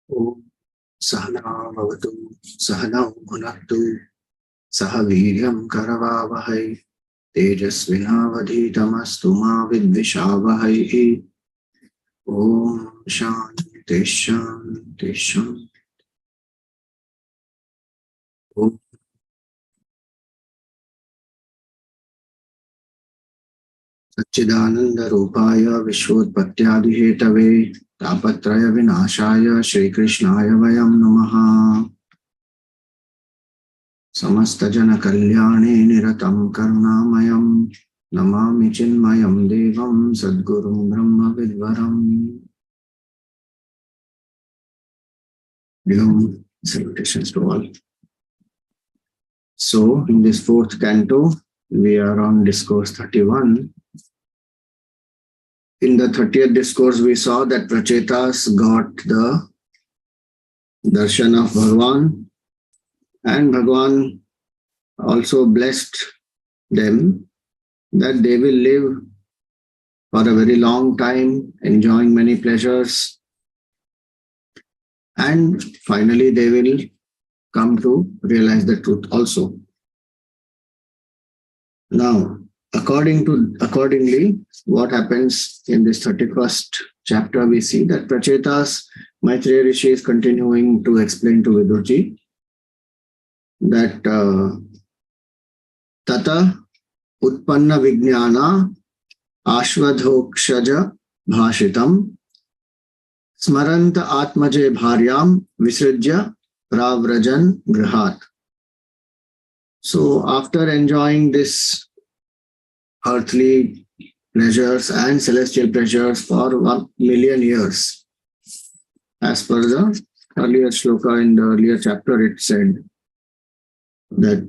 Om Sahana Bhavatu Sahanau Bhunaktu Saha Viryam Karavavahai Tejasvinavadhitamastu ma vidvishavahai. Om Shanti Shanti Shanti. Om Satchidananda Rupaya Vishwotpattyadihetave Tapatraya Vinashaya Shri Krishnaya Vayam Namaha. Samasta Jana Kalyane Niratam Karunamayam Namami Chinmayam Devam Sadgurum Brahma Vidvaram. Salutations to all. So, in this fourth canto, we are on discourse 31. In the 30th discourse, we saw that Prachetas got the darshan of Bhagwan, and Bhagwan also blessed them that they will live for a very long time, enjoying many pleasures, and finally they will come to realize the truth also. Now, accordingly, what happens in this 31st chapter, we see that Prachetas, Maitreya Rishi is continuing to explain to Vidurji that Tata Utpanna Vijnana Ashvadhokshaja Bhashitam Smaranta Atmaje Bharyam Visrijya Pravrajan Grihat. So after enjoying this earthly pleasures and celestial pleasures for 1 million years, as per the earlier shloka in the earlier chapter, it said that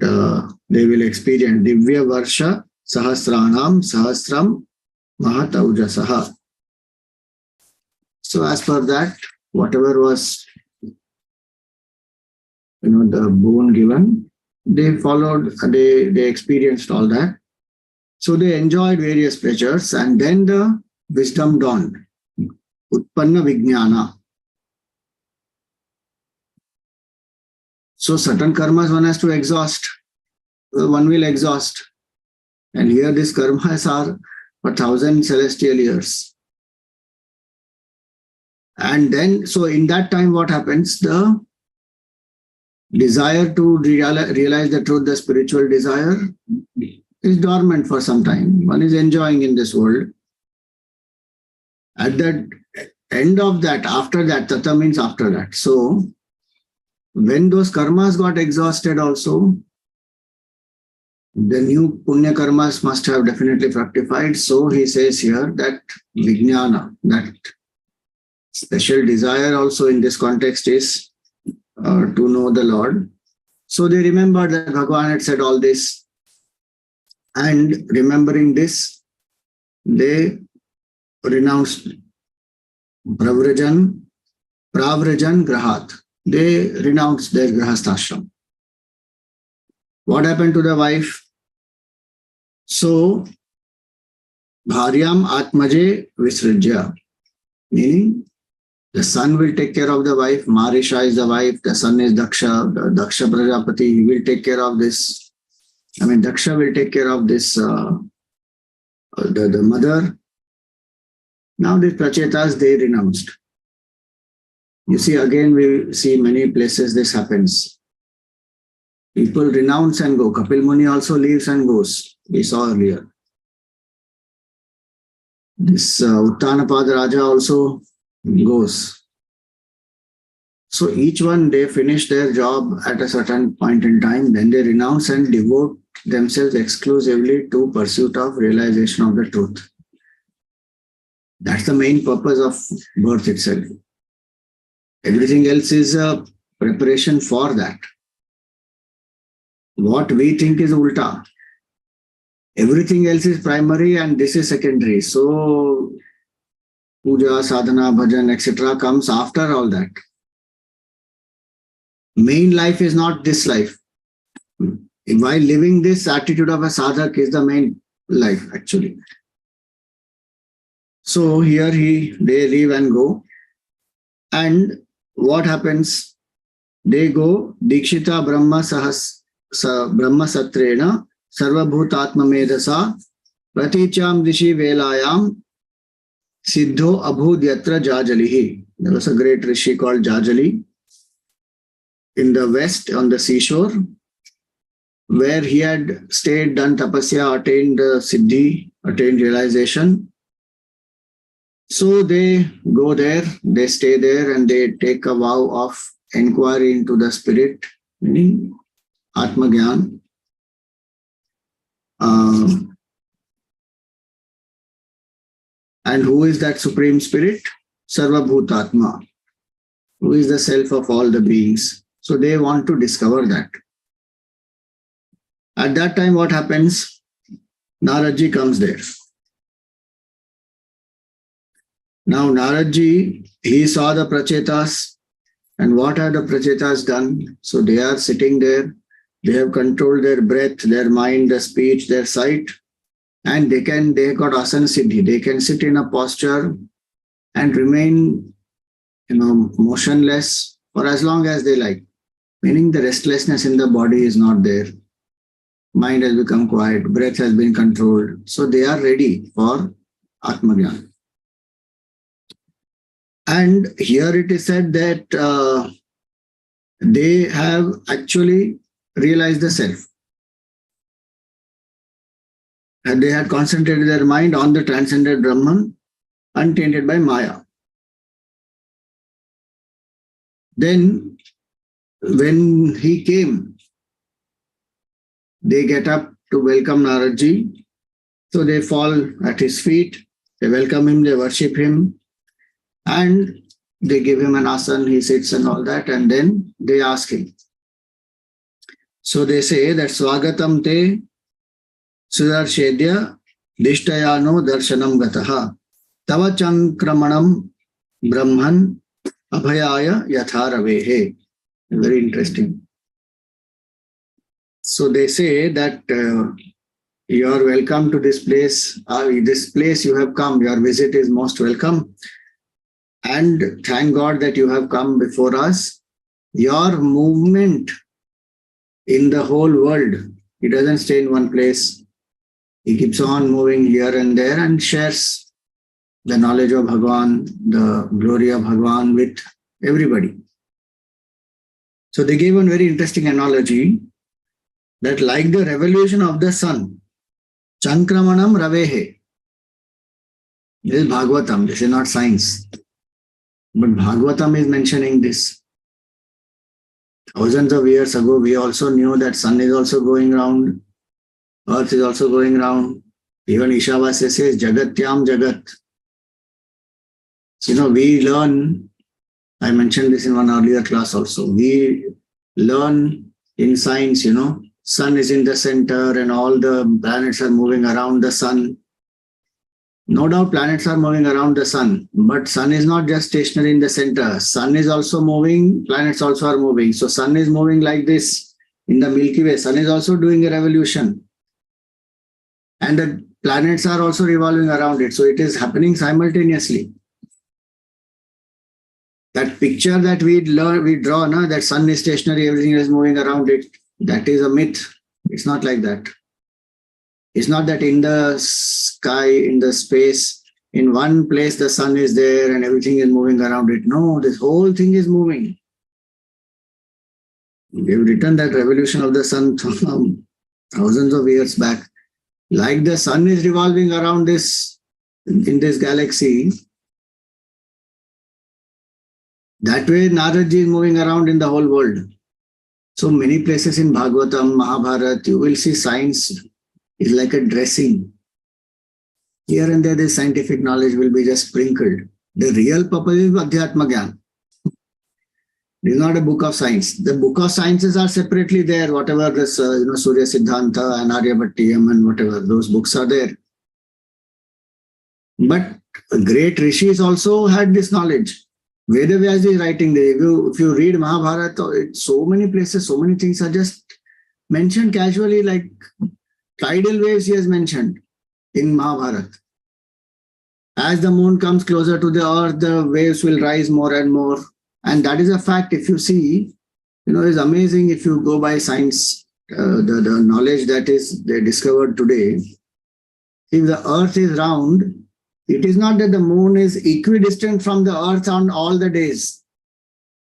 they will experience Divya Varsha Sahasranam Sahasram Mahataujasaha. So as per that, whatever was the boon given, they followed, they experienced all that. So they enjoyed various pleasures, and then the wisdom dawned. Utpanna Vijnana. So certain karmas one has to exhaust. One will exhaust. And here these karmas are for 1,000 celestial years. And then, so in that time what happens? The desire to realize the truth, the spiritual desire, is dormant for some time. One is enjoying in this world. At the end of that, after that, tata means after that. So, when those karmas got exhausted also, the new punya karmas must have definitely fructified. So, he says here that vijnana, that special desire also in this context is to know the Lord. So, they remembered that Bhagwan had said all this. And remembering this, they renounced Pravrajan Grahat. They renounced their Grahasthashram. What happened to the wife? So, Bharyam Atmaje Visrijya, meaning the son will take care of the wife. Marisha is the wife, the son is Daksha, the Daksha Prajapati, he will take care of this. Daksha will take care of this, the mother. Now the Prachetas, they renounced. You see, again, we see many places this happens. People renounce and go. Kapil Muni also leaves and goes. We saw earlier. This Uttanapada Raja also goes. So each one, they finish their job at a certain point in time, then they renounce and devote themselves exclusively to pursuit of realization of the truth. That's the main purpose of birth itself. Everything else is a preparation for that. What we think is ulta. Everything else is primary and this is secondary. So, puja, sadhana, bhajan, etc. comes after all that. Main life is not this life. While living, this attitude of a sadhak is the main life actually. So here they leave and go. And what happens? They go Dikshita Brahma Satrena Sarvabhutatma Medasa Praticham Dishi Velayam Siddho Abhudyatra Jajalihi. There was a great rishi called Jajali in the west on the seashore, where he had stayed, done tapasya, attained siddhi, attained realization. So they go there, they stay there, and they take a vow of inquiry into the spirit, meaning Atma Gyan. And who is that Supreme Spirit? Sarvabhutatma, who is the self of all the beings. So they want to discover that. At that time, what happens? Naradji comes there. Now Naradji, he saw the Prachetas, and what have the Prachetas done? So they are sitting there, they have controlled their breath, their mind, their speech, their sight, and they got asana siddhi. They can sit in a posture and remain, motionless for as long as they like. Meaning the restlessness in the body is not there. Mind has become quiet, breath has been controlled. So they are ready for Atmagyan. And here it is said that they have actually realized the self. And they had concentrated their mind on the transcended Brahman, untainted by Maya. Then, when he came, they get up to welcome Naradji. So they fall at his feet, they welcome him, they worship him, and they give him an asana, he sits and all that, and then they ask him. So they say that Swagatam te Sudarshedya Dishtayano Darshanam Gataha Tava Chankramanam Brahman Abhayaya Yatharavehe. Very interesting. So they say that you are welcome to this place. This place you have come, your visit is most welcome. And thank God that you have come before us. Your movement in the whole world, he doesn't stay in one place. He keeps on moving here and there and shares the knowledge of Bhagwan, the glory of Bhagwan with everybody. So they gave one very interesting analogy that like the revolution of the sun, Chankramanam Ravehe. This is Bhagavatam, this is not science. But Bhagavatam is mentioning this. Thousands of years ago, we also knew that sun is also going round, earth is also going round. Even Ishavasya says, Jagatyam Jagat. We learn, I mentioned this in one earlier class also, we learn in science, sun is in the center and all the planets are moving around the sun. No doubt planets are moving around the sun, but sun is not just stationary in the center. Sun is also moving, planets also are moving. So sun is moving like this in the Milky Way. Sun is also doing a revolution. And the planets are also revolving around it. So it is happening simultaneously. That picture that we draw, that sun is stationary, everything is moving around it, that is a myth. It's not like that. It's not that in the sky, in the space, in one place the sun is there and everything is moving around it. No, this whole thing is moving. We've written that revolution of the sun thousands of years back. Like the sun is revolving around this, in this galaxy, that way Naradji is moving around in the whole world. So many places in Bhagavatam, Mahabharata, you will see science is like a dressing. Here and there, this scientific knowledge will be just sprinkled. The real purpose is Adhyatma Gyan. It is not a book of science. The book of sciences are separately there, whatever this, Surya Siddhanta and Aryabhattiyam and whatever, those books are there. But great rishis also had this knowledge. Vedavyas is writing there. If you read Mahabharata, so many places, so many things are just mentioned casually, like tidal waves he has mentioned in Mahabharata. As the moon comes closer to the earth, the waves will rise more and more. And that is a fact. If you see, it's amazing if you go by science, the knowledge that is they discovered today. If the earth is round, it is not that the moon is equidistant from the earth on all the days.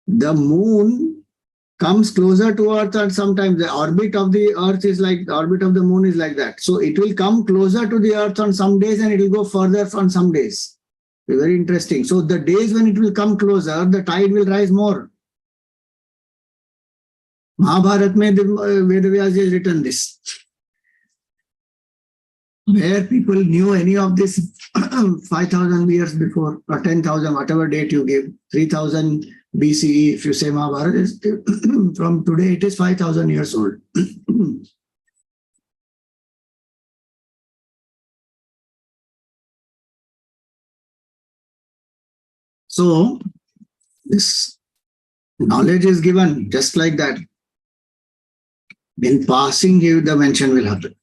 The moon comes closer to earth, and sometimes the orbit of the earth is like the orbit of the moon is like that. So it will come closer to the earth on some days and it will go further on some days. Very interesting. So the days when it will come closer, the tide will rise more. Mahabharat mein Vedavyas has written this. Where people knew any of this 5,000 years before, or 10,000, whatever date you give, 3,000 BCE, if you say Mahabharata, from today it is 5,000 years old. So, this knowledge is given just like that. In passing, the mention will happen.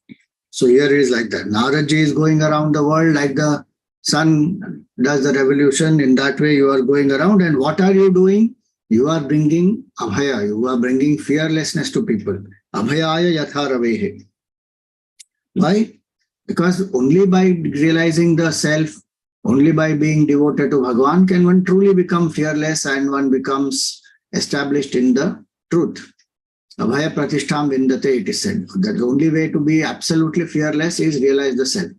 So here it is like that. Naradji is going around the world like the sun does the revolution. In that way, you are going around. And what are you doing? You are bringing abhaya. You are bringing fearlessness to people. Abhayaya yatha ravehe. Why? Because only by realizing the self, only by being devoted to Bhagwan can one truly become fearless and one becomes established in the truth. Abhaya pratishtham vindate, it is said. That the only way to be absolutely fearless is realize the self.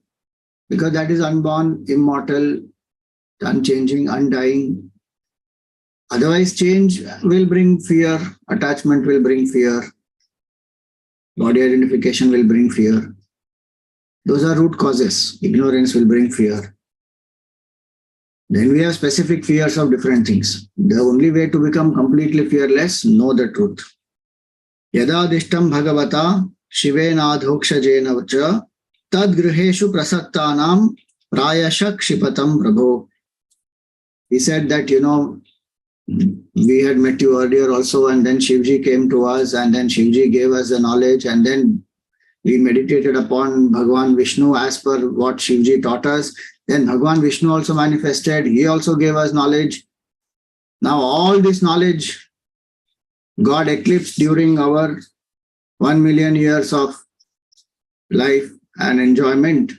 Because that is unborn, immortal, unchanging, undying. Otherwise, change will bring fear, attachment will bring fear, body identification will bring fear. Those are root causes. Ignorance will bring fear. Then we have specific fears of different things. The only way to become completely fearless, know the truth. Yada dishtam bhagavata shivenadhoksha vacha tad griheshu prasattanam prayasha kshipatam prabho. He said that, we had met you earlier also, and then Shivji came to us, and then Shivji gave us the knowledge, and then we meditated upon Bhagwan Vishnu as per what Shivji taught us. Then Bhagwan Vishnu also manifested. He also gave us knowledge. Now all this knowledge got eclipsed during our 1 million years of life and enjoyment.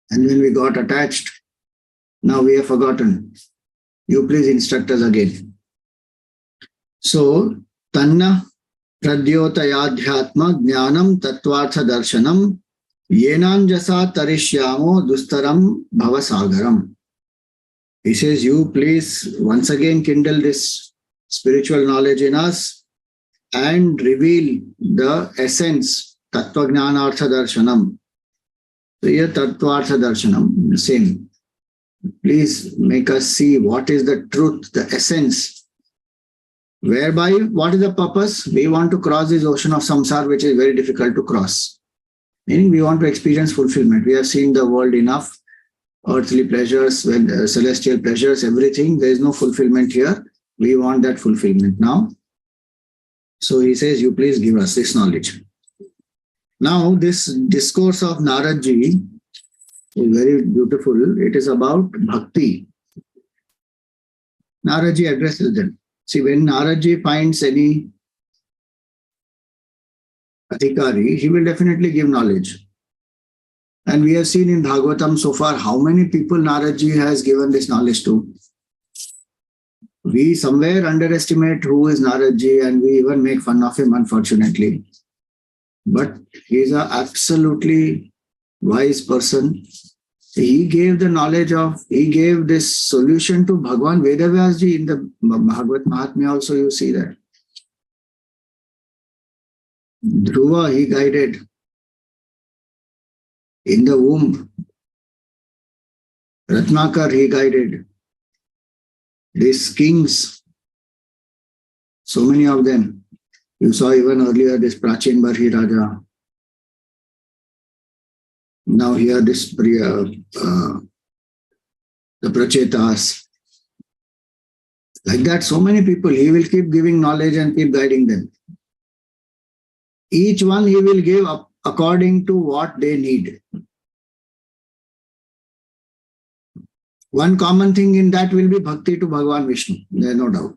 And when we got attached, now we have forgotten. You please instruct us again. So, Tanna Pradyotayadhyatma Jnanam Tattvartha Darshanam Yenanjasa Tarishyamo Dustaram Bhavasagaram. He says, you please once again kindle this spiritual knowledge in us and reveal the essence, Tattva Jnanartha Darshanam. So here Tattvartha Darshanam, the same. Please make us see what is the truth, the essence. Whereby, what is the purpose? We want to cross this ocean of samsara, which is very difficult to cross. Meaning we want to experience fulfillment. We have seen the world enough, earthly pleasures, celestial pleasures, everything. There is no fulfillment here. We want that fulfillment now. So he says, you please give us this knowledge. Now, this discourse of Naradji is very beautiful. It is about bhakti. Naradji addresses them. See, when Naradji finds any adhikari, he will definitely give knowledge. And we have seen in Bhagavatam so far how many people Naradji has given this knowledge to. We somewhere underestimate who is Naradji and we even make fun of him, unfortunately. But he is an absolutely wise person. He gave the knowledge he gave this solution to Bhagwan Vedavyasji in the Bhagavad Mahatmya also you see that. Dhruva he guided in the womb. Ratnakar he guided. These kings, so many of them. You saw even earlier this Prachin Barhi Raja. Now here this the Prachetas. Like that, so many people, he will keep giving knowledge and keep guiding them. Each one he will give according to what they need. one common thing in that will be bhakti to Bhagwan Vishnu, there is no doubt.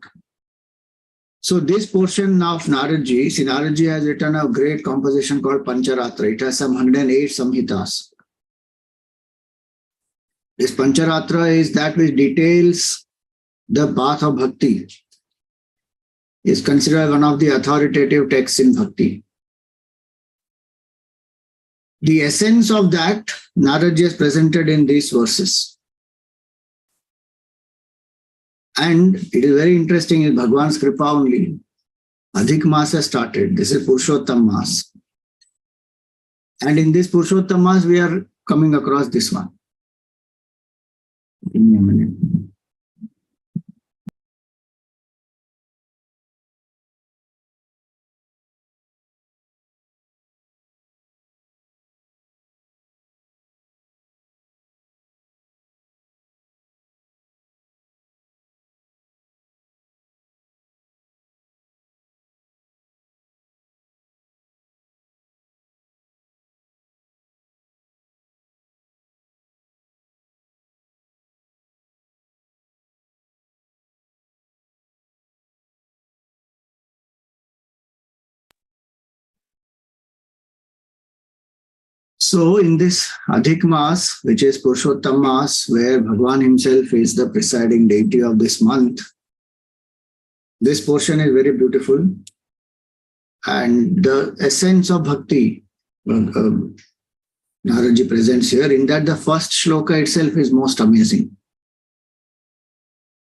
So this portion of Naradji, see, Naradji has written a great composition called Pancharaatra. It has some 108 samhitas. This Pancharaatra is that which details the path of bhakti. Is considered one of the authoritative texts in bhakti. The essence of that Naradji is presented in these verses. And it is very interesting in Bhagwan's Kripa only. Adhik Maas has started. This is Purushottam Maas. And in this Purushottam Maas, we are coming across this one. Give me a minute. So in this Adhik Maas, which is Purushottam Maas, where Bhagwan himself is the presiding deity of this month, this portion is very beautiful. And the essence of bhakti, Naradji presents here, in that the first shloka itself is most amazing.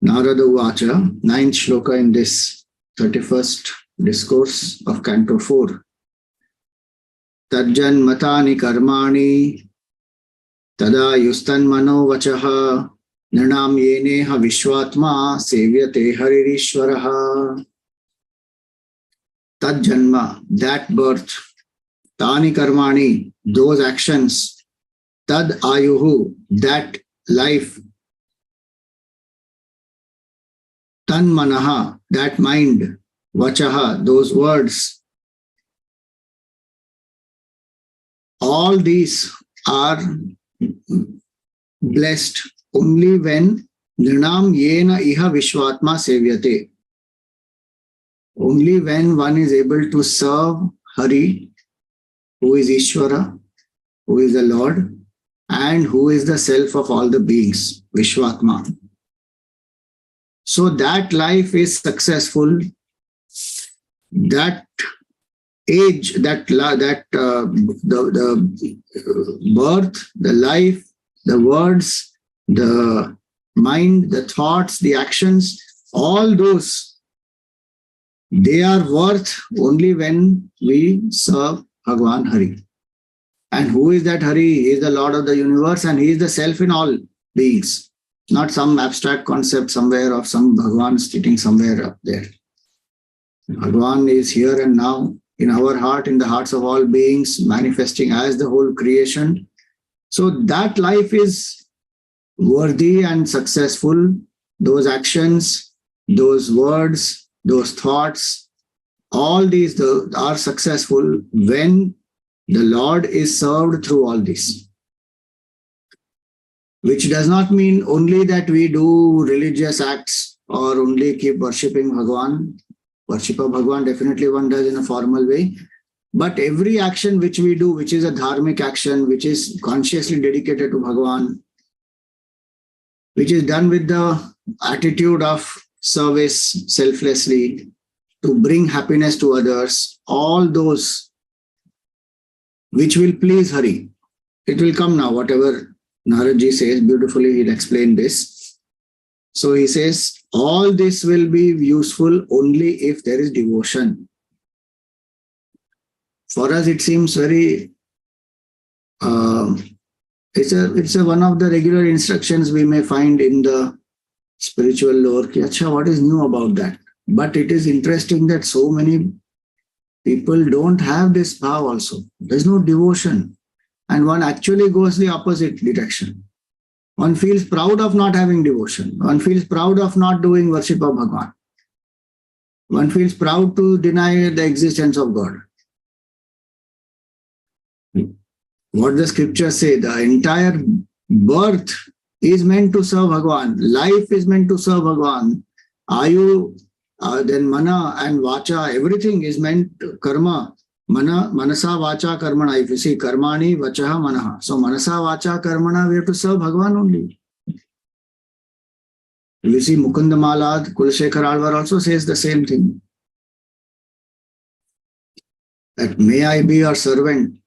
Narada Uvacha, 9th shloka in this 31st discourse of Canto 4. Tajjan matani karmani tada yustan mano vachaha nirnam yeneha vishwatma sevyate haririshwaraha. Tajjanma, that birth, tani karmani, those actions, tad ayuhu, that life, tan manaha, that mind, vachaha, those words, all these are blessed only when nirnam yena iha vishwatma sevyate. Only when one is able to serve Hari, who is Ishvara, who is the Lord, and who is the self of all the beings, Vishwatma. So that life is successful. That age, the birth, the life, the words, the mind, the thoughts, the actions, all those, they are worth only when we serve Bhagwan Hari. And who is that Hari? He is the Lord of the universe and he is the self in all beings, not some abstract concept somewhere of some Bhagwan sitting somewhere up there. Bhagwan is here and now in our heart, in the hearts of all beings, manifesting as the whole creation. So that life is worthy and successful. Those actions, those words, those thoughts, all these are successful when the Lord is served through all this. Which does not mean only that we do religious acts or only keep worshipping Bhagwan. Worship of Bhagwan definitely one does in a formal way. But every action which we do, which is a dharmic action, which is consciously dedicated to Bhagwan, which is done with the attitude of service selflessly to bring happiness to others, all those which will please Hari. It will come now, whatever Naradji says beautifully, he'll explain this. So he says, all this will be useful only if there is devotion. For us, it seems very, it's one of the regular instructions we may find in the spiritual lore. What is new about that? But it is interesting that so many people don't have this bhav also. There's no devotion. And one actually goes the opposite direction. One feels proud of not having devotion. One feels proud of not doing worship of Bhagwan. One feels proud to deny the existence of God. What the scriptures say, the entire birth is meant to serve Bhagwan. Life is meant to serve Bhagwan. Ayu, then mana and vacha, everything is meant karma. Manasa vacha karmana. If you see karmani vachaha manaha. So manasa vacha karmana, we have to serve Bhagwan only. You see Mukunda Malad, Kulashekar Alvar also says the same thing. That may I be your servant.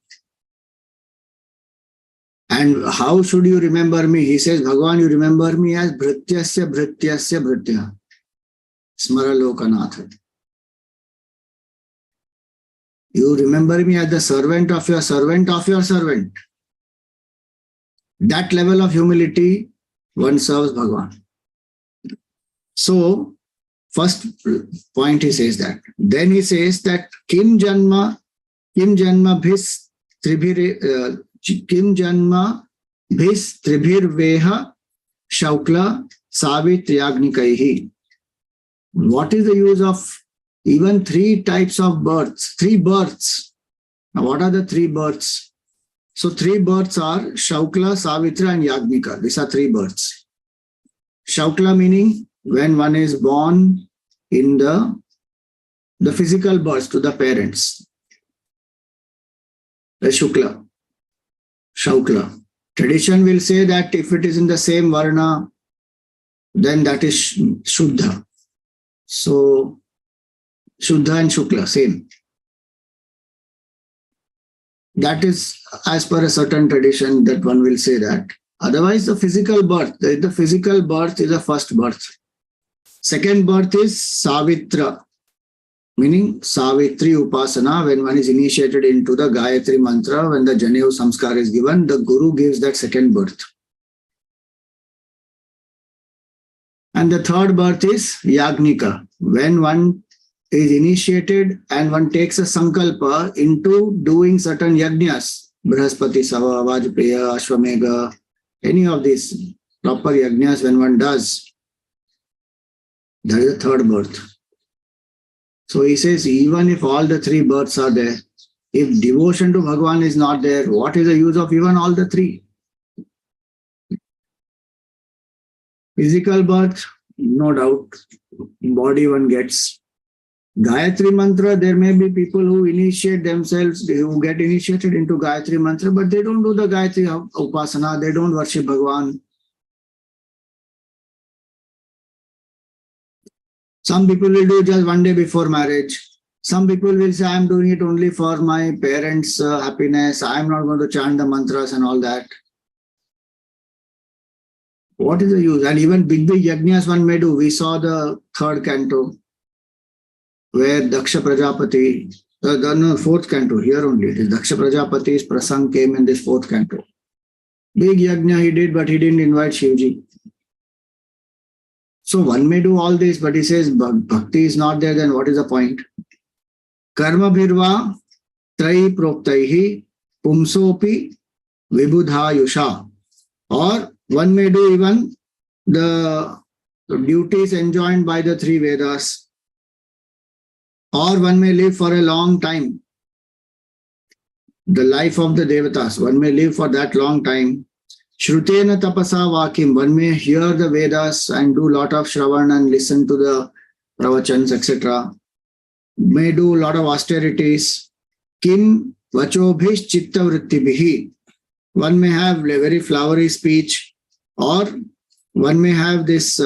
And how should you remember me? He says, Bhagwan, you remember me as Bhrityasya Bhrityasya Bhritya. Smara Lokanath. You remember me as the servant of your servant of your servant. That level of humility, one serves Bhagwan. So, first point he says that. Then he says that Kim Janma Bhis Tribhir Kim Janma Bhis Tribhir Veha Shaukla Savit Yagnikaihi. What is the use of even three types of births? Three births. Now, what are the three births? So, three births are Shaukla, Savitra, and Yagnika. These are three births. Shaukla meaning when one is born in the physical birth to the parents. The Shukla, Shaukla. Tradition will say that if it is in the same Varna, then that is Shuddha. So, Shuddha and Shukla, same. That is as per a certain tradition that one will say that. Otherwise, the physical birth is the first birth. Second birth is Savitra, meaning Savitri Upasana. When one is initiated into the Gayatri Mantra, when the Janev Samskar is given, the Guru gives that second birth. And the third birth is Yagnika. When one is initiated and one takes a sankalpa into doing certain yajnas, Brihaspati, Sava, Vajpaya, Ashwamega, any of these proper yajnas when one does, that is the third birth. So he says, even if all the three births are there, if devotion to Bhagwan is not there, what is the use of even all the three? Physical birth, no doubt, body one gets. Gayatri Mantra, there may be people who initiate themselves, who get initiated into Gayatri Mantra, but they don't do the Gayatri Upasana, they don't worship Bhagwan. Some people will do just one day before marriage. Some people will say, I am doing it only for my parents' happiness. I am not going to chant the mantras and all that. What is the use? And even big yajnas one may do. We saw the third canto where Daksha Prajapati, fourth canto, here only it is. Daksha Prajapati's prasang came in this fourth canto. Big yajna he did, but he didn't invite Shivji. So one may do all this, but he says bhakti is not there, then what is the point? Karma bhirva trai proktaihi pumsopi vibudha. Or one may do even the duties enjoined by the three Vedas. Or one may live for a long time. The life of the Devatas, one may live for that long time. Shrutena tapasa vakim, one may hear the Vedas and do a lot of Shravan and listen to the pravachans, etc. May do a lot of austerities. Kim vachobhish chitta vrittibihi. One may have a very flowery speech, or one may have this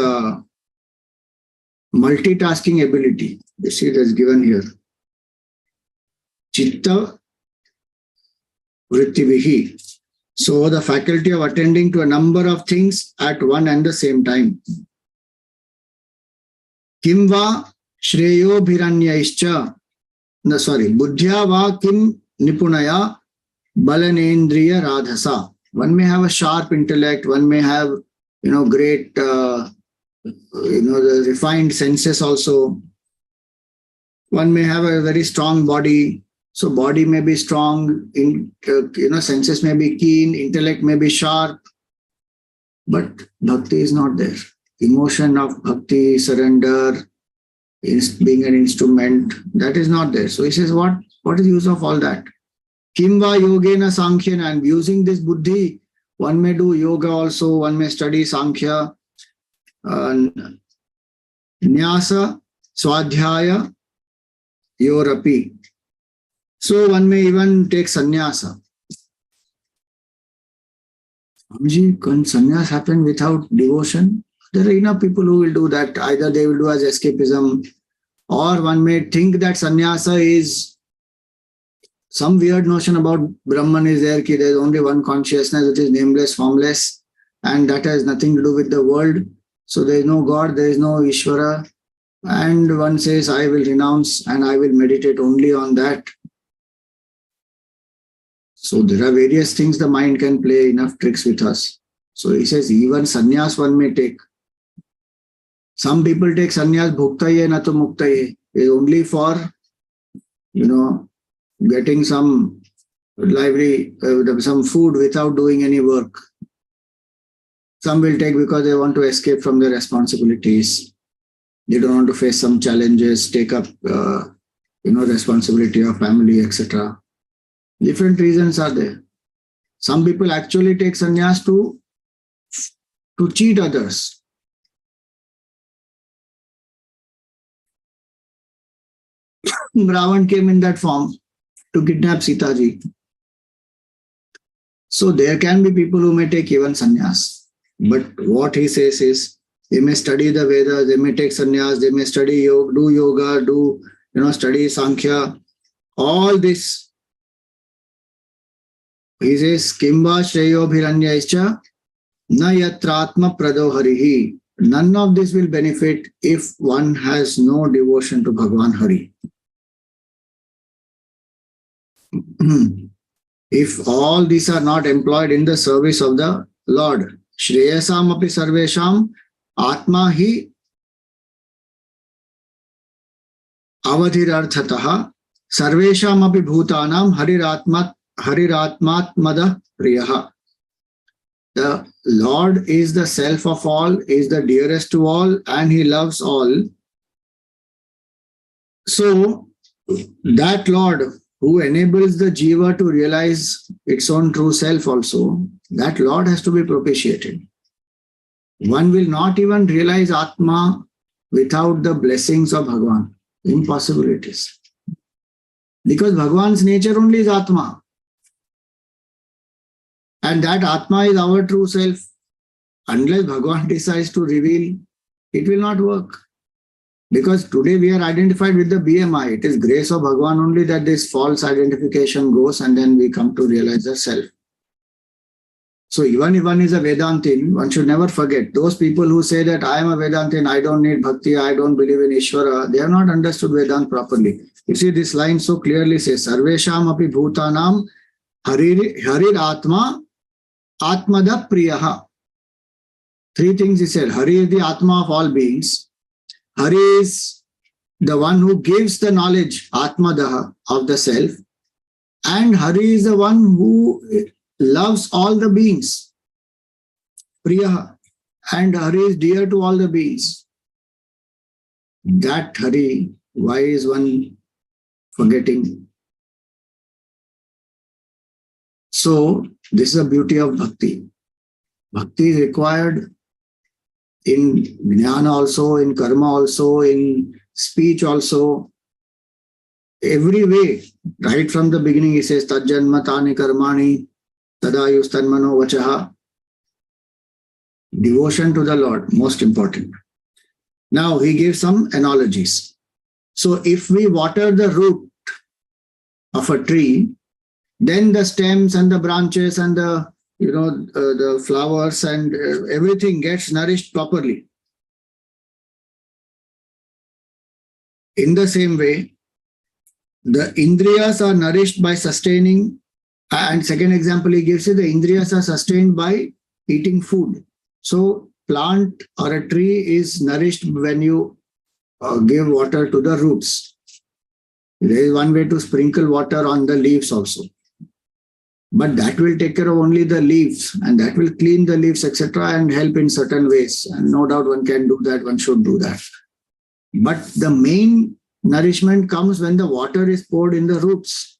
multitasking ability. You see it is given here. Chitta vrittibihi. So the faculty of attending to a number of things at one and the same time. Kimva shreyo bhiranyaischa. No, sorry. Buddhya va kim nipunaya balanendriya radhasa. One may have a sharp intellect. One may have, great, the refined senses also. One may have a very strong body. So body may be strong, senses may be keen, intellect may be sharp, but bhakti is not there. Emotion of bhakti, surrender, being an instrument, that is not there. So he says, what is the use of all that? Kimva yogena sankhyena, and using this buddhi, one may do yoga also, one may study Sankhya, Nyasa, Swadhyaya, Yorapi. So one may even take sannyasa. Swamiji, can sannyas happen without devotion? There are enough people who will do that. Either they will do as escapism, or one may think that sannyasa is some weird notion about Brahman is there, ki there is only one consciousness which is nameless, formless, and that has nothing to do with the world. So there is no God, there is no Ishvara. And one says, I will renounce and I will meditate only on that. So there are various things the mind can play enough tricks with us. So he says, even sannyas one may take. Some people take sannyas bhuktaye na to muktaye. Is only for, getting some lively, some food without doing any work. Some will take because they want to escape from their responsibilities. They don't want to face some challenges, take up, responsibility of family, etc. Different reasons are there. Some people actually take sannyas to cheat others. Ravan came in that form to kidnap Sita ji. So there can be people who may take even sannyas. But what he says is, they may study the Vedas, they may take sannyas, they may study yoga, do yoga, study Sankhya, all this. He says, Kimba Shreyo Bhiranyascha Na Yatratma Prado Harihi. None of this will benefit if one has no devotion to Bhagwan Hari. If all these are not employed in the service of the Lord, Shreyasam api sarvesham atma hi avadhirarthataha sarvesham api bhutanam hariratmatmada priyaha. The Lord is the self of all, is the dearest to all, and he loves all. So that Lord who enables the jiva to realize its own true self also, that Lord has to be propitiated. One will not even realize Atma without the blessings of Bhagwan. Impossible it is. Because Bhagwan's nature only is Atma. And that Atma is our true self. Unless Bhagwan decides to reveal, it will not work. Because today we are identified with the BMI. It is grace of Bhagwan only that this false identification goes and then we come to realize the self. So even if one is a Vedantin, one should never forget those people who say that I am a Vedantin, I don't need Bhakti, I don't believe in Ishvara, they have not understood Vedanta properly. You see, this line so clearly says, Sarvesham api bhutanam harir atma atmada priyaha. Three things he said. Hari is the Atma of all beings. Hari is the one who gives the knowledge, Atmadaha, of the self. And Hari is the one who loves all the beings. Priyaha. And Hari is dear to all the beings. That Hari, why is one forgetting? So, this is the beauty of Bhakti. Bhakti is required in jnana also, in karma also, in speech also, every way. Right from the beginning, he says, Tajjanma tani karmani tadayus tanmano vachaha. Devotion to the Lord, most important. Now, he gives some analogies. So, if we water the root of a tree, then the stems and the branches and the flowers and everything gets nourished properly. In the same way, the indriyas are nourished by sustaining, and second example he gives is the indriyas are sustained by eating food. So plant or a tree is nourished when you give water to the roots. There is one way to sprinkle water on the leaves also. But that will take care of only the leaves and that will clean the leaves, etc. and help in certain ways. And no doubt one can do that, one should do that. But the main nourishment comes when the water is poured in the roots.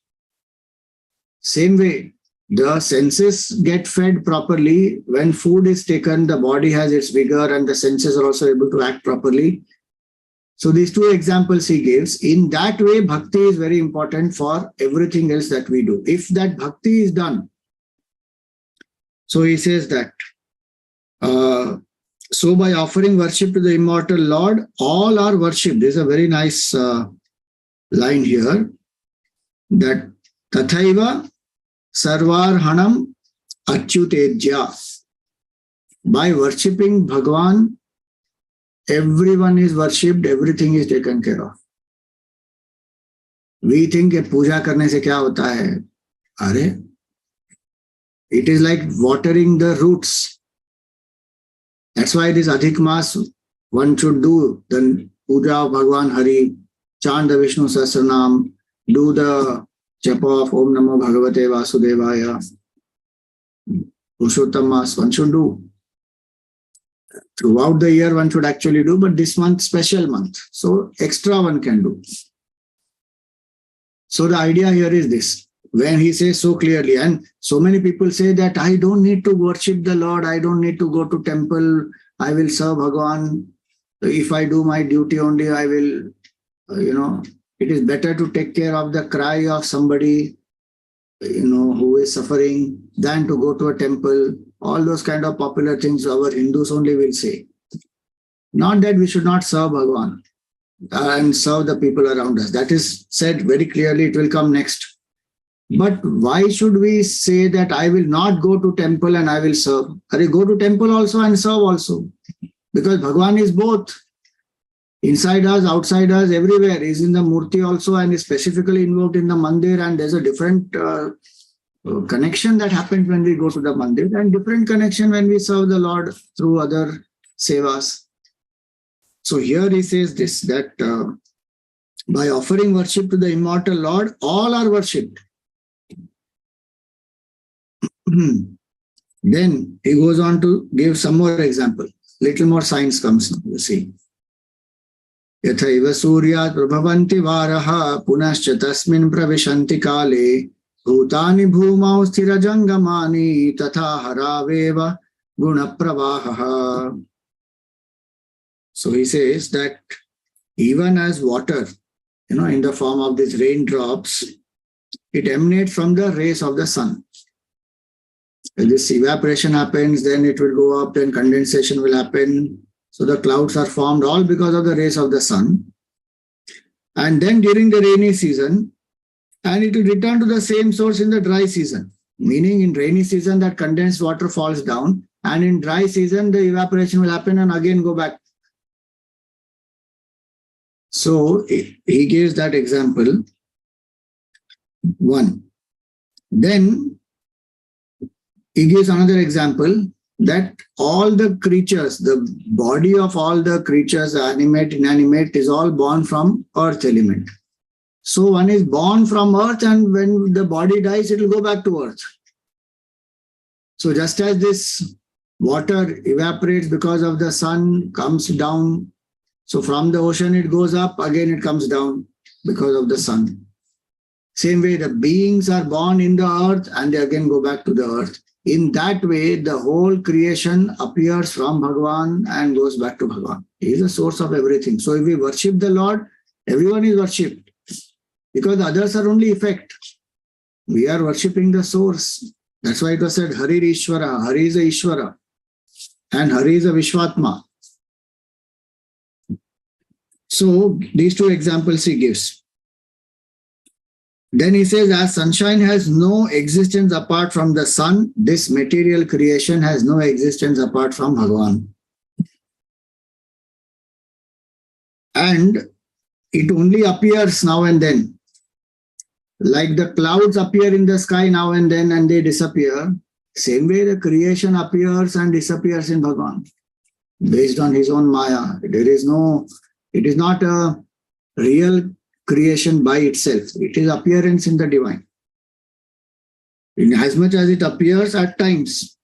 Same way, the senses get fed properly. When food is taken, the body has its vigor and the senses are also able to act properly. So these two examples he gives. In that way, bhakti is very important for everything else that we do. If that bhakti is done, so he says that, so by offering worship to the immortal Lord, all are worshipped. There's a very nice line here, that tathaiva sarvarhanam achyutejya. By worshipping Bhagwan, everyone is worshipped, everything is taken care of. We think that puja karne se kya hota hai? Are, it is like watering the roots. That's why this Adhik Maas, one should do the puja of Bhagwan Hari, chant the Vishnu Sahasranam, do the japa of Om Namo Bhagavate Vasudevaya. Purushottam Maas, one should do. Throughout the year, one should actually do, but this month, special month. So extra one can do. So the idea here is this. When he says so clearly, and so many people say that I don't need to worship the Lord, I don't need to go to temple, I will serve Bhagwan. If I do my duty only, I will, it is better to take care of the cry of somebody, who is suffering than to go to a temple. All those kind of popular things our Hindus only will say. Not that we should not serve Bhagwan and serve the people around us. That is said very clearly, it will come next. But why should we say that I will not go to temple and I will serve? Are go to temple also and serve also. Because Bhagwan is both. Inside us, outside us, everywhere. He is in the Murti also and is specifically invoked in the Mandir, and there's a different connection that happens when we go to the Mandir and different connection when we serve the Lord through other sevas. So here he says this, that by offering worship to the immortal Lord, all are worshipped. Then he goes on to give some more example. Little more science comes now, you see. Yathaiva suryat prabhavanti varaha punascha tasmin pravishanti kale bhutani bhumau sthirajangamani tatha haraveva gunapravaha. So he says that even as water, in the form of these raindrops, it emanates from the rays of the sun. When this evaporation happens, then it will go up, then condensation will happen. So the clouds are formed all because of the rays of the sun. And then during the rainy season, and it will return to the same source in the dry season. Meaning in rainy season that condensed water falls down, and in dry season the evaporation will happen and again go back. So he gives that example. One. Then he gives another example that all the creatures, the body of all the creatures, animate, inanimate, is all born from earth element. So one is born from earth, and when the body dies, it will go back to earth. So just as this water evaporates because of the sun, comes down, so from the ocean it goes up, again it comes down because of the sun. Same way the beings are born in the earth and they again go back to the earth. In that way, the whole creation appears from Bhagwan and goes back to Bhagwan. He is the source of everything. So if we worship the Lord, everyone is worshipped. Because the others are only effect. We are worshipping the source. That's why it was said, Hari Ishvara, Hari is a Ishvara, and Hari is a Vishwatma. So these two examples he gives. Then he says, as sunshine has no existence apart from the sun, this material creation has no existence apart from Bhagwan. And it only appears now and then. Like the clouds appear in the sky now and then and they disappear. Same way the creation appears and disappears in Bhagwan. Based on his own Maya. It is not a real creation by itself. It is appearance in the divine. In as much as it appears at times,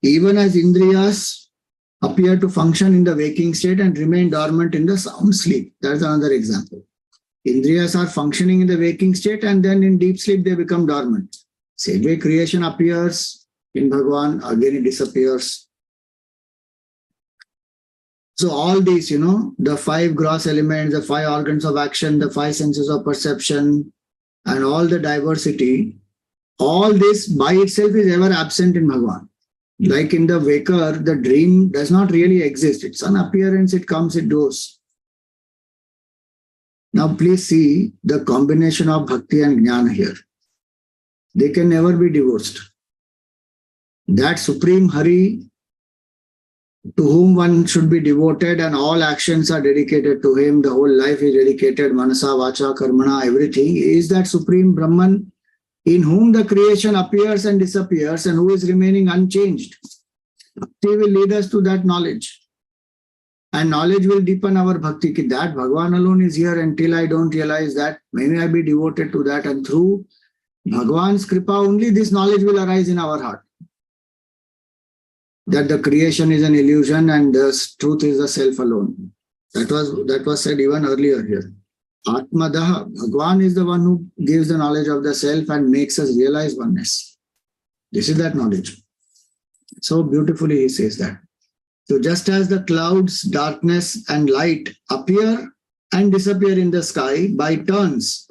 even as Indriyas appear to function in the waking state and remain dormant in the sound sleep. That's another example. Indriyas are functioning in the waking state and then in deep sleep they become dormant. Same way creation appears in Bhagwan, again it disappears. So all these, the 5 gross elements, the 5 organs of action, the 5 senses of perception, and all the diversity, all this by itself is ever absent in Bhagwan. Like in the waker, the dream does not really exist. It's an appearance, it comes, it goes. Now please see the combination of bhakti and jnana here. They can never be divorced. That Supreme Hari, to whom one should be devoted and all actions are dedicated to him, the whole life is dedicated, manasa, vacha, karmana, everything, is that Supreme Brahman in whom the creation appears and disappears and who is remaining unchanged. Bhakti will lead us to that knowledge. And knowledge will deepen our bhakti. That Bhagwan alone is here. Until I don't realize that, may I be devoted to that. And through Bhagwan's kripa, only this knowledge will arise in our heart. That the creation is an illusion and the truth is the self alone. That was said even earlier here. Atmadaha, Bhagwan is the one who gives the knowledge of the self and makes us realize oneness. This is that knowledge. So beautifully he says that. So just as the clouds, darkness and light appear and disappear in the sky by turns,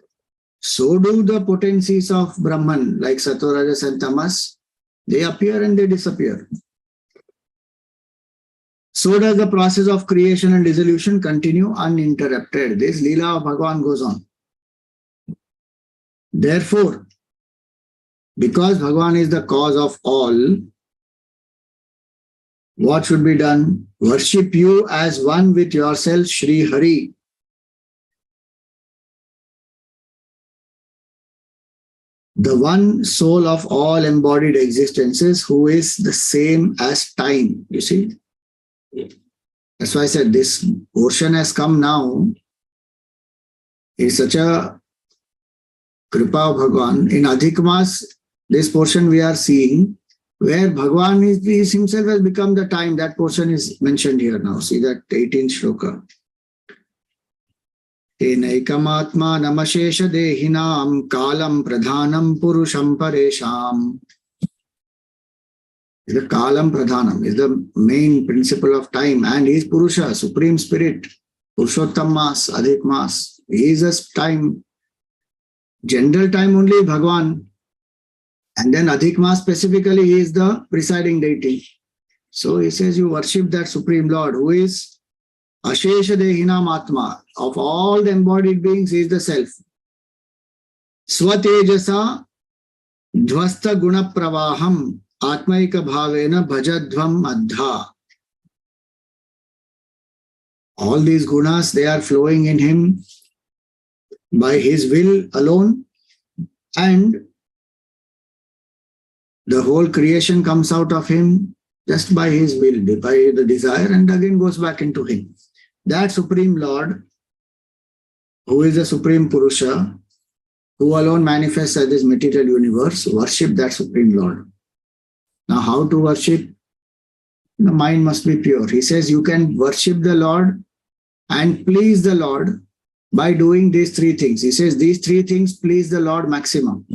so do the potencies of Brahman, like Sattva, Rajas and Tamas. They appear and they disappear. So does the process of creation and dissolution continue uninterrupted. This Leela of Bhagwan goes on. Therefore, because Bhagwan is the cause of all, what should be done? Worship you as one with yourself, Sri Hari. The one soul of all embodied existences who is the same as time. You see? That's why I said this portion has come now. It's such a kripa of Bhagwan. In Adhik Maas, this portion we are seeing, where Bhagwan is himself has become the time. That portion is mentioned here now. See that 18th shloka. Tenaikamatma namashesha dehinam kalam pradhanam purusham paresham. The Kalam Pradhanam is the main principle of time, and he is Purusha, Supreme Spirit, Purushottam Maas, Adhik Maas. He is a time, general time only Bhagwan. And then Adhik Maas specifically, he is the presiding deity. So he says you worship that Supreme Lord who is Ashesha Dehinam Atma. Of all the embodied beings, he is the Self. Swatejasa Dvasta Guna Pravaham. Atmaika bhavena bhajadvam adha. All these gunas, they are flowing in him by his will alone, and the whole creation comes out of him just by his will, by the desire, and again goes back into him. That Supreme Lord, who is the Supreme Purusha, who alone manifests as this material universe, worship that Supreme Lord. Now, how to worship? The mind must be pure. He says you can worship the Lord and please the Lord by doing these 3 things. He says these 3 things please the Lord maximum.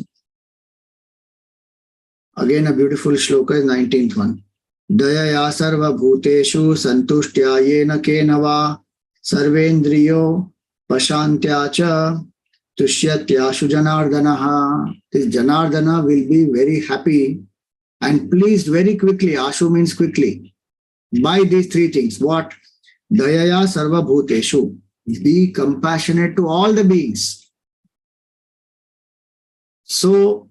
Again, a beautiful shloka is 19th one. Dayaya sarva bhuteshu santushthyayena kenava sarvendriyo pashantyacha tushyatyashu janardanaha. This Janardana will be very happy and pleased very quickly. Ashu means quickly. By these 3 things. What? Dayaya sarva bhuteshu. Be compassionate to all the beings. So,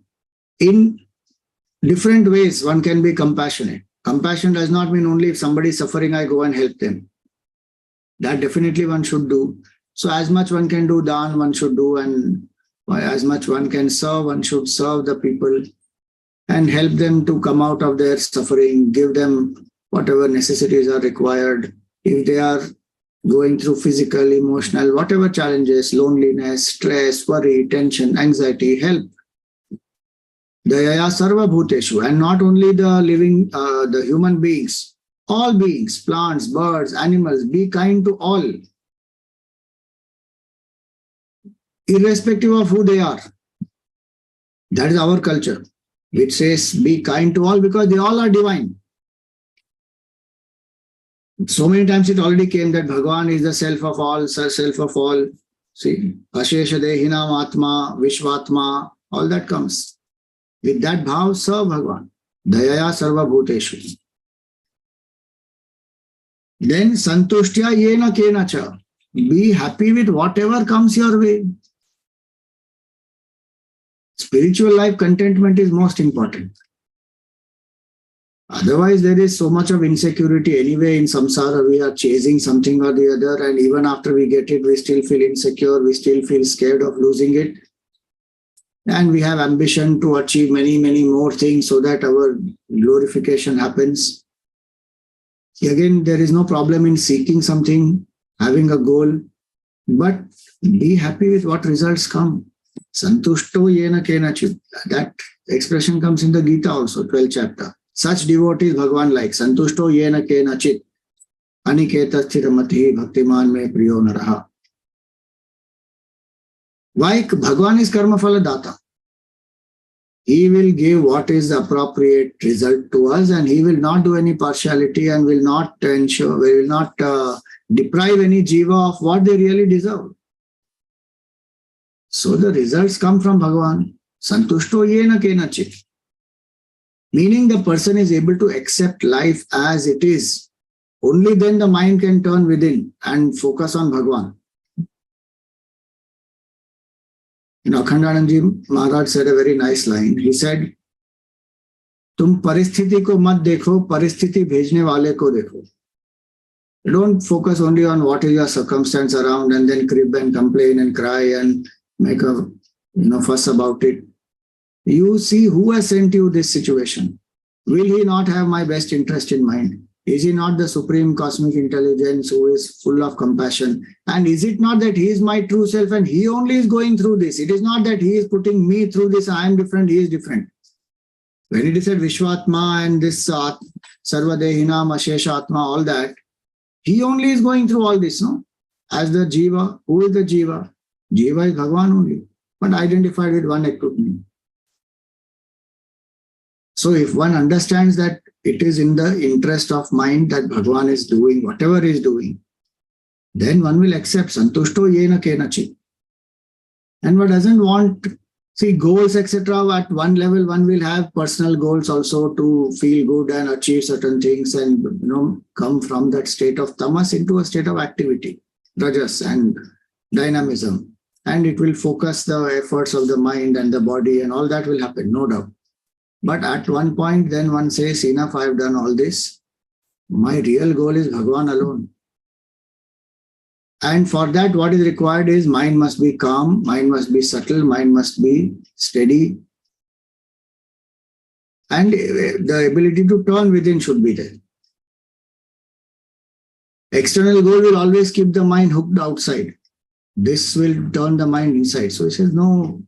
in different ways, one can be compassionate. Compassion does not mean only if somebody is suffering, I go and help them. That definitely one should do. So, as much one can do, dan one should do, and as much one can serve, one should serve the people and help them to come out of their suffering, give them whatever necessities are required. If they are going through physical, emotional, whatever challenges, loneliness, stress, worry, tension, anxiety, help. Dayaya sarva bhuteshu, and not only the living, the human beings, all beings, plants, birds, animals, be kind to all, irrespective of who they are. That is our culture. which says be kind to all because they all are divine. So many times it already came that Bhagwan is the self of all, self of all. See, Ashesha Dehinam Atma, Vishvatma, all that comes. With that bhav, serve Bhagwan. Dayaya Sarva Bhuteshu. Then Santushtya Yena Kena Cha. Be happy with whatever comes your way. Spiritual life contentment is most important. Otherwise, there is so much of insecurity. Anyway, in samsara, we are chasing something or the other, and even after we get it, we still feel insecure, we still feel scared of losing it. And we have ambition to achieve many, many more things so that our glorification happens. Again, there is no problem in seeking something, having a goal, but be happy with what results come. Santushto yena kenachit. That expression comes in the Gita also, 12th chapter. Such devotees Bhagwan like. Santushto yena kenachit. Aniketa sthiramati bhaktiman me priyo naraha. Why? Bhagwan is karma phala data. He will give what is the appropriate result to us, and he will not do any partiality and will not ensure, will not deprive any jiva of what they really deserve. So the results come from Bhagwan. Santushto yena kenachit. Meaning the person is able to accept life as it is. Only then the mind can turn within and focus on Bhagwan. Akhandanandji Maharaj said a very nice line. He said, Tum paristhiti ko mat dekho, paristhiti bhejne wale ko dekho. You don't focus only on what is your circumstance around and then crib and complain and cry and make a fuss about it. You see who has sent you this situation. Will he not have my best interest in mind? Is he not the supreme cosmic intelligence who is full of compassion? And is it not that he is my true self and he only is going through this? It is not that he is putting me through this, I am different, he is different. When it is said Vishwatma and this Sarvadehinam, Ashesha Atma, all that, he only is going through all this, no? As the Jiva. Who is the Jiva? Jiva is Bhagwan only, but identified with one equipment. So if one understands that it is in the interest of mind that Bhagwan is doing whatever he is doing, then one will accept Santushto yena kenachit. And one doesn't want, see, goals, etc. At one level, one will have personal goals also to feel good and achieve certain things and come from that state of tamas into a state of activity, rajas and dynamism. And it will focus the efforts of the mind and the body and all that will happen, no doubt. But at one point, then one says, enough, I have done all this. My real goal is Bhagwan alone. And for that, what is required is mind must be calm, mind must be subtle, mind must be steady. And the ability to turn within should be there. External goal will always keep the mind hooked outside. This will turn the mind inside. So it says no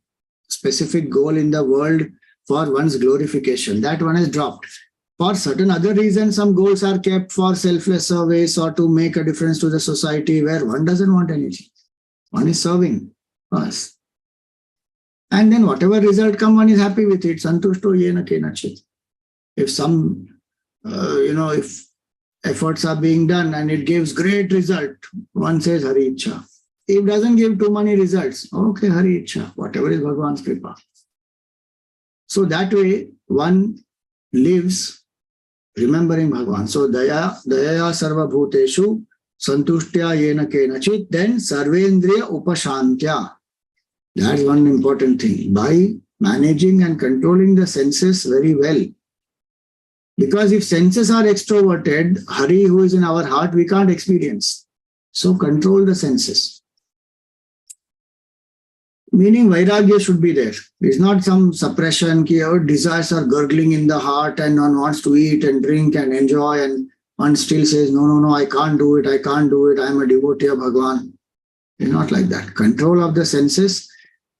specific goal in the world for one's glorification. That one is dropped. For certain other reasons, some goals are kept for selfless service or to make a difference to the society where one doesn't want anything. One is serving us. And then whatever result comes, one is happy with it. Santushto yena kenachit. If some, if efforts are being done and it gives great result, one says Hari Ichha. If it doesn't give too many results, okay, Hari Ichha, whatever is Bhagwan's kripa. So that way, one lives remembering Bhagwan. So, dayaya sarva bhuteshu santushtya yena kenachit, then sarvendriya upashantya. That's one important thing. By managing and controlling the senses very well. Because if senses are extroverted, Hari, who is in our heart, we can't experience. So, control the senses. Meaning Vairagya should be there. It's not some suppression, our desires are gurgling in the heart and one wants to eat and drink and enjoy and one still says, no, I can't do it, I am a devotee of Bhagwan. It's not like that. Control of the senses,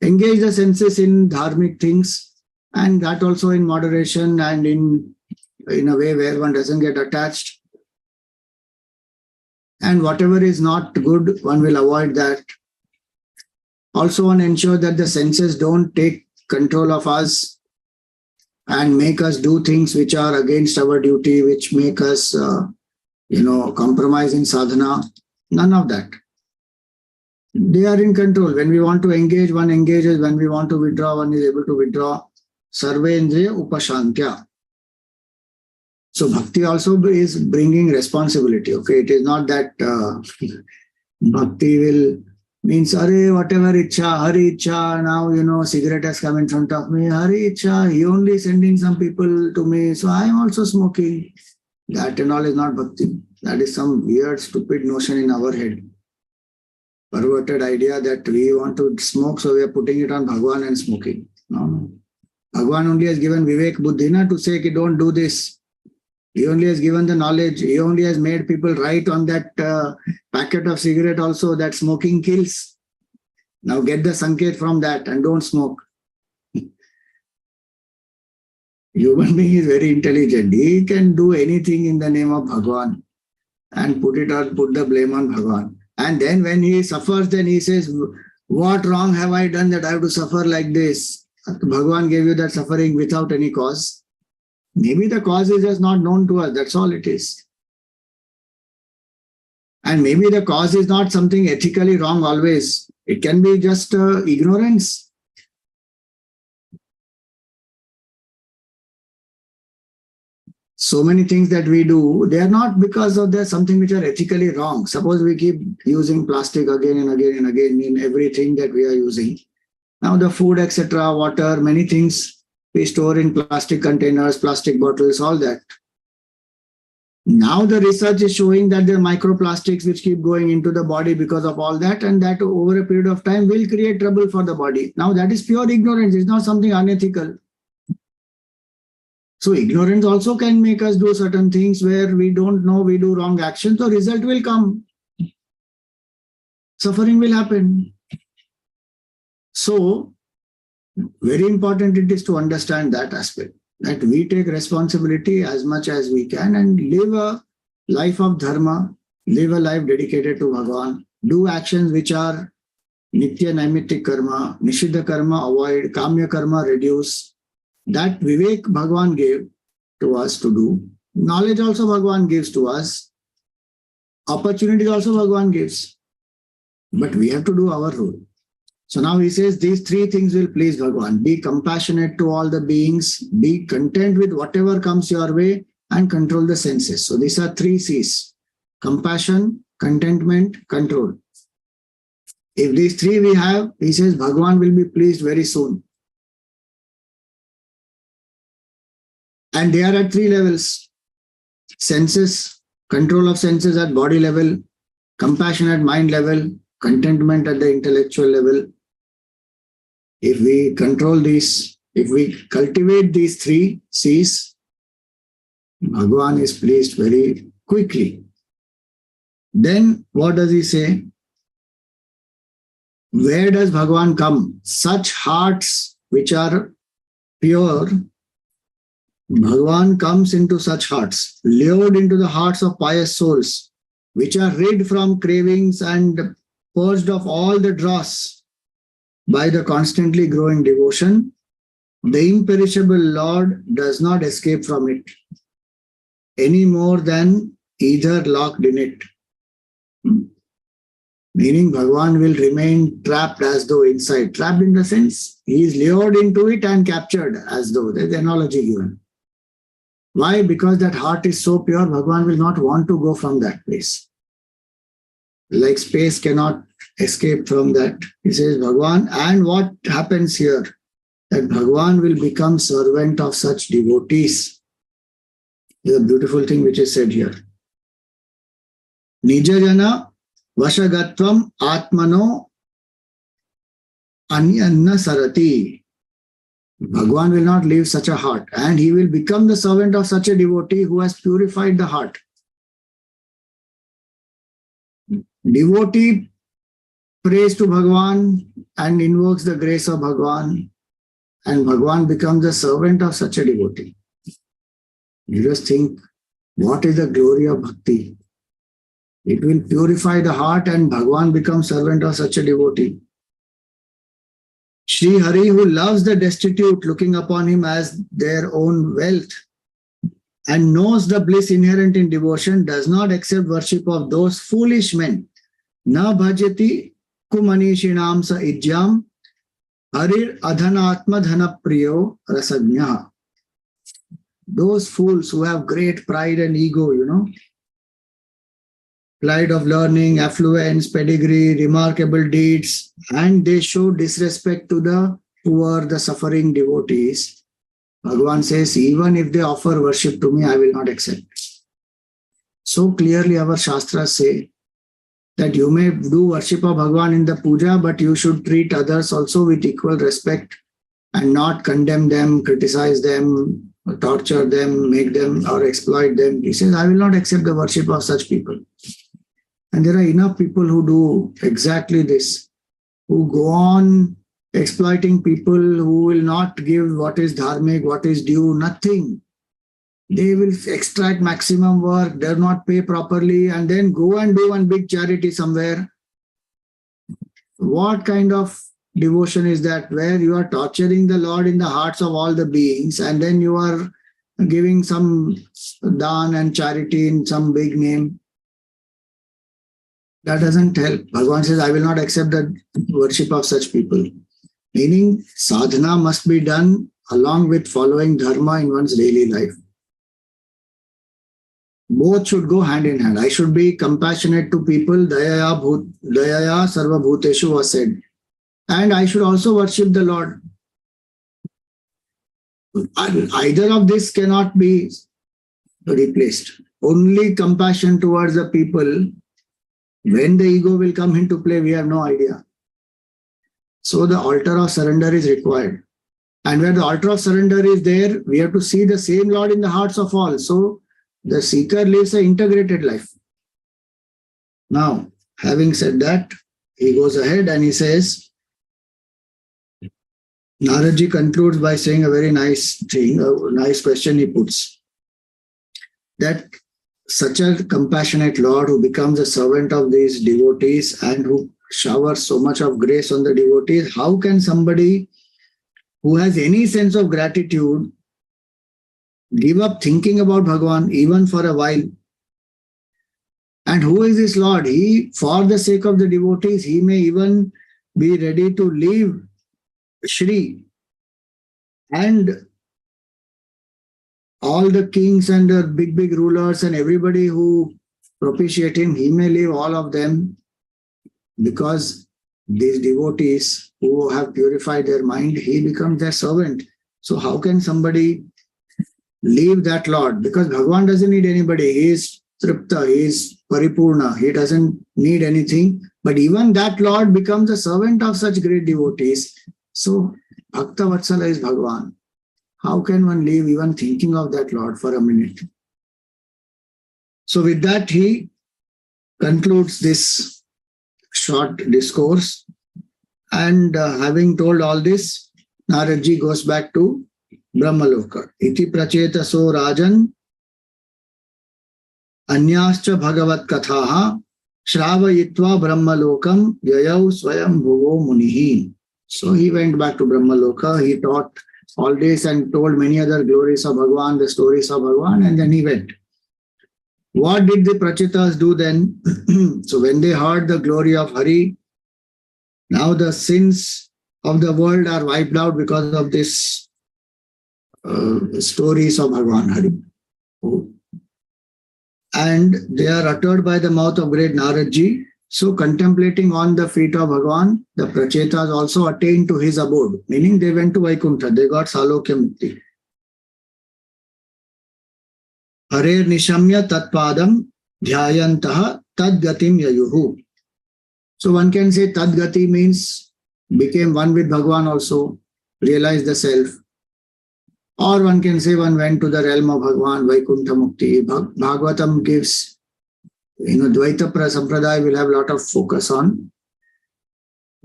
engage the senses in dharmic things and that also in moderation and in a way where one doesn't get attached. And whatever is not good, one will avoid that. Also, one ensure that the senses don't take control of us. and make us do things which are against our duty, which make us, compromise in sadhana. None of that. They are in control. When we want to engage, one engages. When we want to withdraw, one is able to withdraw. Sarvendriya upashantya. So bhakti also is bringing responsibility. Okay, it is not that bhakti will means, whatever ichha, Hari ichha, now, cigarette has come in front of me, Hari ichha, he only sending some people to me, so I am also smoking. That and all is not bhakti. That is some weird, stupid notion in our head. Perverted idea that we want to smoke, so we are putting it on Bhagwan and smoking. No. Bhagwan only has given Vivek Buddhi to say, don't do this. He only has given the knowledge. He only has made people write on that packet of cigarette also that smoking kills. Now get the sanket from that and don't smoke. Human being is very intelligent. He can do anything in the name of Bhagwan and put the blame on Bhagwan. And then when he suffers, then he says, what wrong have I done that I have to suffer like this? Bhagwan gave you that suffering without any cause. Maybe the cause is just not known to us. That's all it is. And maybe the cause is not something ethically wrong always. It can be just ignorance. So many things that we do, they are not because of there's something which are ethically wrong. Suppose we keep using plastic again and again and again in everything that we are using. Now the food, etc., water, many things we store in plastic containers, plastic bottles, all that. Now the research is showing that there are microplastics which keep going into the body because of all that, and that over a period of time will create trouble for the body. Now that is pure ignorance. It's not something unethical. So ignorance also can make us do certain things where we don't know, we do wrong actions, so result will come. Suffering will happen. So very important it is to understand that aspect, that we take responsibility as much as we can and live a life of dharma, live a life dedicated to Bhagwan, do actions which are nitya naimittik karma, nishiddha karma avoid, kamya karma reduce. That Vivek Bhagwan gave to us to do. Knowledge also Bhagwan gives to us. Opportunity also Bhagwan gives. But we have to do our role. So now he says these three things will please Bhagwan. Be compassionate to all the beings, be content with whatever comes your way, and control the senses. So these are three C's: compassion, contentment, control. If these three we have, he says Bhagwan will be pleased very soon. And they are at three levels: senses, control of senses at body level, compassion at mind level, contentment at the intellectual level. If we control these, if we cultivate these three C's, Bhagwan is pleased very quickly. Then what does he say? Where does Bhagwan come? Such hearts which are pure, Bhagwan comes into such hearts, lured into the hearts of pious souls, which are rid from cravings and purged of all the dross by the constantly growing devotion. The imperishable Lord does not escape from it any more than either locked in it. Meaning Bhagwan will remain trapped as though inside. Trapped in the sense, he is lured into it and captured as though. There's the analogy given. Why? Because that heart is so pure, Bhagwan will not want to go from that place. Like space cannot escape from that. He says Bhagwan, and what happens here? That Bhagwan will become servant of such devotees. This is a beautiful thing which is said here. Nijajana vashagatvam atmano anyanna sarati. Bhagwan will not leave such a heart, and he will become the servant of such a devotee who has purified the heart. Devotee prays to Bhagwan and invokes the grace of Bhagwan, and Bhagwan becomes the servant of such a devotee. You just think, what is the glory of bhakti? It will purify the heart and Bhagwan becomes servant of such a devotee. Sri Hari, who loves the destitute, looking upon him as their own wealth, and knows the bliss inherent in devotion, does not accept worship of those foolish men. Na bhajati kumanishinam sa ijyam harir adhanatma dhana priyo rasagnya. Those fools who have great pride and ego, pride of learning, affluence, pedigree, remarkable deeds, and they show disrespect to the poor, the suffering devotees. Bhagwan says, even if they offer worship to me, I will not accept. So clearly our Shastras say that you may do worship of Bhagwan in the puja, but you should treat others also with equal respect and not condemn them, criticize them, torture them, make them or exploit them. He says, I will not accept the worship of such people. And there are enough people who do exactly this, who go on exploiting people, who will not give what is dharmic, what is due, nothing. They will extract maximum work, do not pay properly, and then go and do one big charity somewhere. What kind of devotion is that, where you are torturing the Lord in the hearts of all the beings, and then you are giving some dan and charity in some big name? That doesn't help. Bhagwan says, I will not accept the worship of such people. Meaning, sadhana must be done along with following dharma in one's daily life. Both should go hand in hand. I should be compassionate to people, dayaya sarva bhuteshu was said. And I should also worship the Lord. Either of this cannot be replaced. Only compassion towards the people. When the ego will come into play, we have no idea. So the altar of surrender is required. And where the altar of surrender is there, we have to see the same Lord in the hearts of all. So the seeker lives an integrated life. Now, having said that, he goes ahead and he says, Naradji concludes by saying a very nice thing, a nice question he puts. That such a compassionate Lord who becomes a servant of these devotees and who showers so much of grace on the devotees, how can somebody who has any sense of gratitude give up thinking about Bhagwan even for a while? And who is this Lord? He, for the sake of the devotees, he may even be ready to leave Shri and all the kings and the big rulers and everybody who propitiate him, he may leave all of them, because these devotees who have purified their mind, he becomes their servant. So how can somebody leave that Lord? Because Bhagwan doesn't need anybody. He is Tripta, he is Paripurna, he doesn't need anything. But even that Lord becomes a servant of such great devotees. So Bhakta Vatsala is Bhagwan. How can one leave even thinking of that Lord for a minute? So with that, he concludes this short discourse. And having told all this, Naradji goes back to Brahmaloka. Iti Prachetaso Rajan Anyascha Bhagavat Kathaha Shravayitva Brahmalokam Yayau Swayam Bhuvo Munihi. So he went back to Brahmaloka. He taught all this and told many other glories of Bhagwan, the stories of Bhagwan, and then he went. What did the Prachetas do then? So when they heard the glory of Hari, now the sins of the world are wiped out because of this stories of Bhagwan Hari. And they are uttered by the mouth of great Naradji. So contemplating on the feet of Bhagwan, the Prachetas also attained to his abode, meaning they went to Vaikuntha, they got Salokya Mukti. Harer Nishamya Tatpadam Dhyayantaha Tadgatim Yayuhu. So one can say Tadgati means became one with Bhagwan also, realized the self. Or one can say one went to the realm of Bhagwan, Vaikuntha Mukti. Bhagavatam gives, Dvaita Sampradaya will have a lot of focus on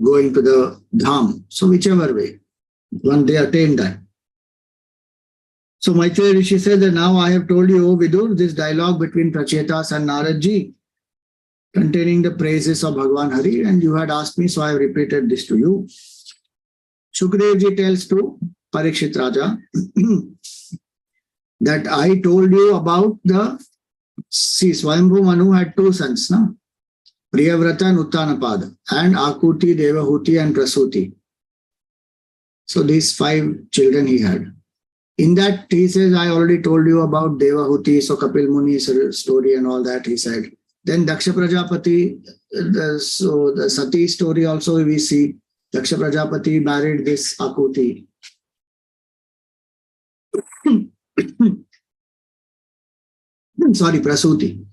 going to the Dham. So whichever way, one they attain that. So Maitreya Rishi says that now I have told you, O Vidur, this dialogue between Prachetas and Naradji containing the praises of Bhagwan Hari, and you had asked me, so I have repeated this to you. Shukadevji tells to Parikshit Raja that I told you about Swayambhu Manu had two sons, no? Priyavrata and Uttanapada, and Akuti, Devahuti and Prasuti. So these 5 children he had. In that, he says, I already told you about Devahuti, so Kapil Muni's story and all that, he said. Then Daksha Prajapati, so the Sati story also we see. Daksha Prajapati married this Akuti. Sorry, Prasuti.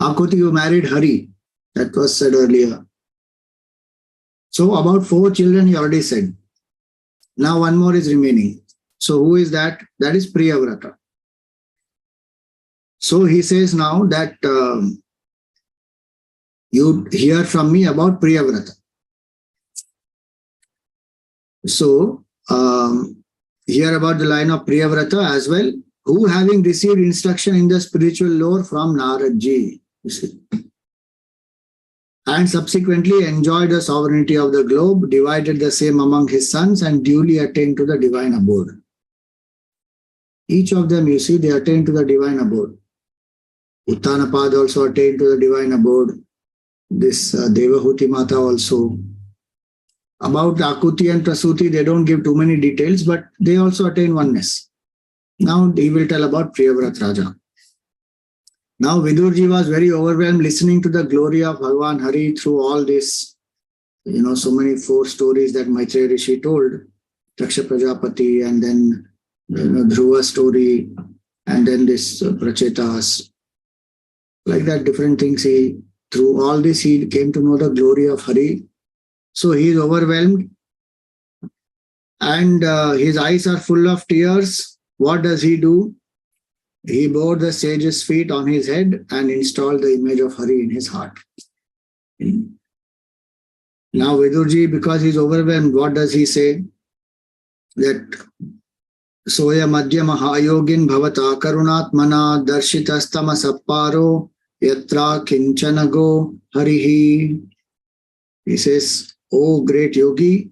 Akuti, you married Hari. That was said earlier. So about 4 children he already said. Now one more is remaining. So who is that? That is Priyavrata. So he says now that you hear from me about Priyavrata. So hear about the line of Priyavrata as well, who having received instruction in the spiritual lore from Naradji, you see, and subsequently enjoyed the sovereignty of the globe, divided the same among his sons, and duly attained to the divine abode. Each of them, you see, they attained to the divine abode. Uttanapad also attained to the divine abode. This Devahuti Mata also. About Akuti and Prasuti, they don't give too many details, but they also attain oneness. Now he will tell about Priyavrata Raja. Now Vidurji was very overwhelmed listening to the glory of Bhagwan Hari through all this, so many 4 stories that Maitreya Rishi told. Daksha Prajapati, and then Dhruva story, and then this Prachetas. Like that, different things. Through all this, he came to know the glory of Hari. So he is overwhelmed, and his eyes are full of tears. What does he do? He bore the sage's feet on his head and installed the image of Hari in his heart. Now Vidurji, because he is overwhelmed, what does he say? That Soya Madhya Mahayogin Bhavata Karunatmana Darshitastama Sapparo Yatra Kinchanago Harihi. He says, O great yogi,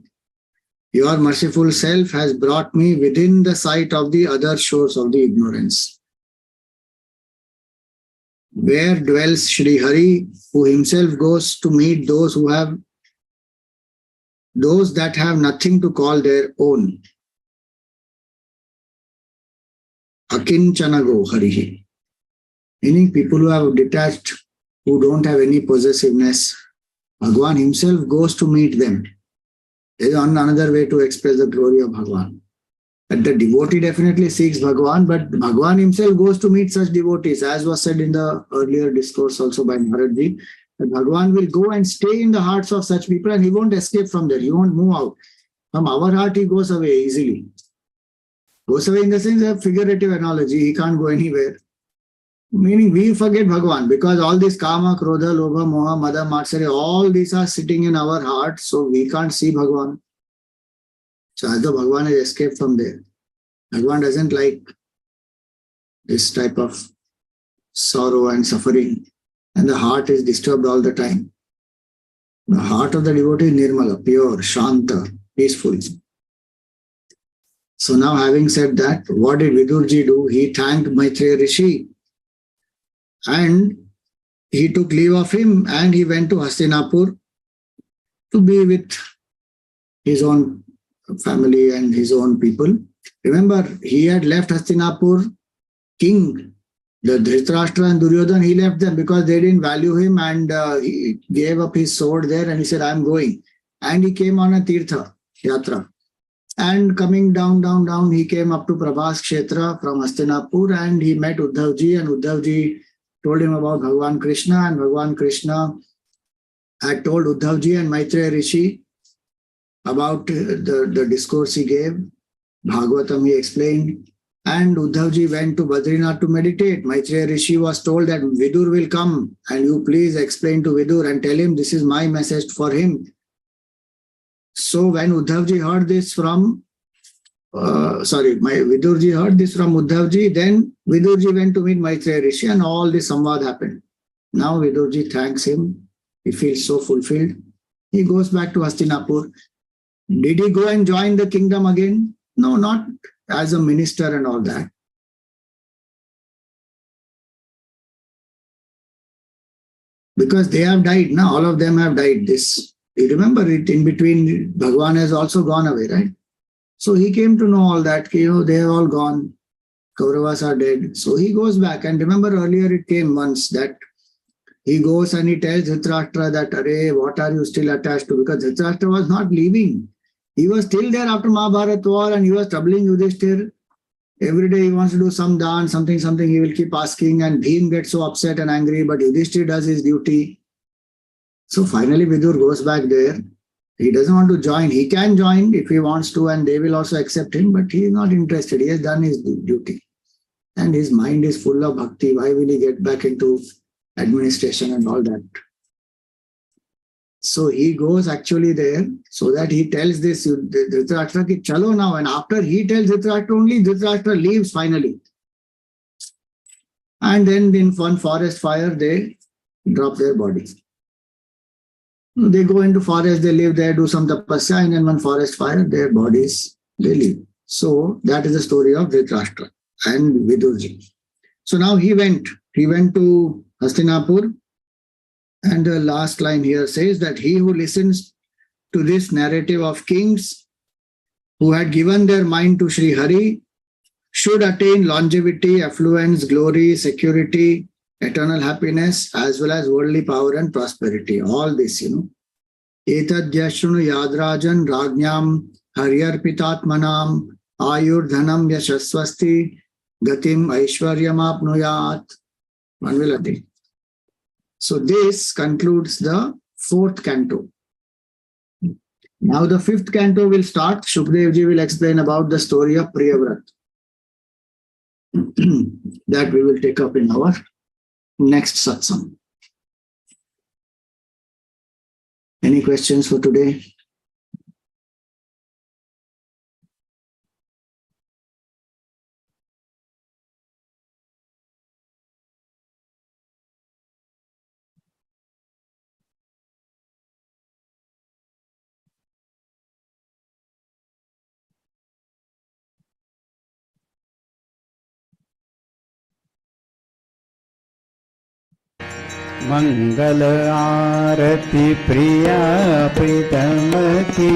your merciful self has brought me within the sight of the other shores of the ignorance. Where dwells Shri Hari, who himself goes to meet those that have nothing to call their own. Akinchanago Harihi. Meaning people who have detached, who don't have any possessiveness, Bhagwan himself goes to meet them. There is another way to express the glory of Bhagwan. That the devotee definitely seeks Bhagwan, but Bhagwan himself goes to meet such devotees, as was said in the earlier discourse also by Naradji, that Bhagwan will go and stay in the hearts of such people and he won't escape from there. He won't move out. From our heart, he goes away easily. Goes away in the sense of figurative analogy. He can't go anywhere. Meaning we forget Bhagwan because all this Kama, Krodha, Lobha, Moha, Mada, Matsarya, all these are sitting in our heart, so we can't see Bhagwan. So as though Bhagwan has escaped from there. Bhagwan doesn't like this type of sorrow and suffering, and the heart is disturbed all the time. The heart of the devotee is Nirmala, pure, Shanta, peaceful. So now having said that, what did Vidurji do? He thanked Maitreya Rishi and he took leave of him and he went to Hastinapur to be with his own family and his own people. Remember, he had left Hastinapur king. The Dhritarashtra and Duryodhan, he left them because they didn't value him, and he gave up his sword there and he said, I'm going. And he came on a Tirtha Yatra. And coming down, he came up to Prabhas Kshetra from Hastinapur and he met Uddhavji, and Uddhavji told him about Bhagwan Krishna, and Bhagwan Krishna had told Uddhavji and Maitreya Rishi about the discourse he gave. Bhagavatam he explained, and Uddhavji went to Badrinath to meditate. Maitreya Rishi was told that Vidur will come and you please explain to Vidur and tell him this is my message for him. So when Uddhavji heard this from Vidurji heard this from Uddhavji, then Vidurji went to meet Maitreya Rishi and all this samvad happened. Now Vidurji thanks him. He feels so fulfilled. He goes back to Hastinapur. Did he go and join the kingdom again? No, not as a minister and all that. Because they have died now, all of them have died. This, you remember it, in between, Bhagwan has also gone away, right? So he came to know all that, they have all gone. Kauravas are dead. So he goes back. And remember earlier it came once that he goes and he tells Dhritarashtra that, Arey, what are you still attached to? Because Dhritarashtra was not leaving. He was still there after Mahabharata war and he was troubling Yudhishthir. Every day he wants to do some dance, something, he will keep asking, and Bhim gets so upset and angry, but Yudhishthir does his duty. So finally Vidur goes back there. He doesn't want to join. He can join if he wants to, and they will also accept him, but he is not interested. He has done his duty. And his mind is full of bhakti. Why will he get back into administration and all that? So he goes actually there so that he tells this Dhritarashtra ki chalo now. And after he tells Dhritarashtra only, Dhritarashtra leaves finally. And then in one forest fire, they drop their bodies. They go into forest, they live there, do some tapasya, and in one forest fire, their bodies, they leave. So that is the story of Dhritarashtra and Vidurji. So now he went to Hastinapur. And the last line here says that he who listens to this narrative of kings who had given their mind to Sri Hari should attain longevity, affluence, glory, security, eternal happiness, as well as worldly power and prosperity. All this, Etad yashrunu yadrajan rajnyam haryarpitatmanam ayur dhanam yashasvasti gatim aishwaryam apnuyat. One will attain. So this concludes the 4th canto. Now the 5th canto will start. Shukdev ji will explain about the story of Priyavrat. That we will take up in our next satsang. Any questions for today? मंगल आरती प्रिया प्रीतम की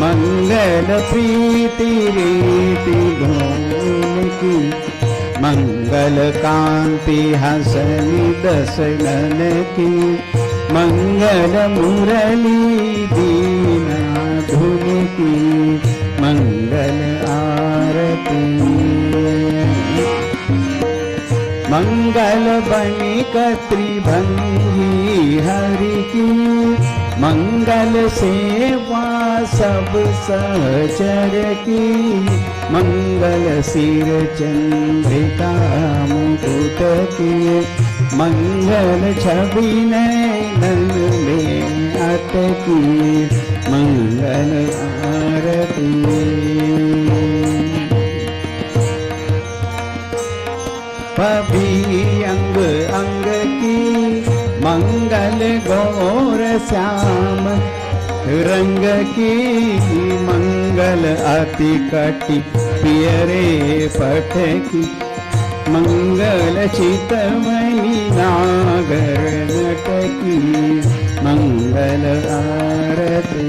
मंगल प्रीति रीति धूम की मंगल कांति हसनी दसनन की मंगल मुरली दीना धुन की मंगल आरती मंगल बनिक त्रिभंगी हरि की मंगल सेवा सब सहचर की मंगल सिर चंद्रिका मुकुट की मंगल छवि नयन में अटकी मंगल आरती पभी अंग अंग की मंगल गौर श्याम रंग की मंगल अति कटि पियरे पट की मंगल चितमणि नागर नट की मंगल आरती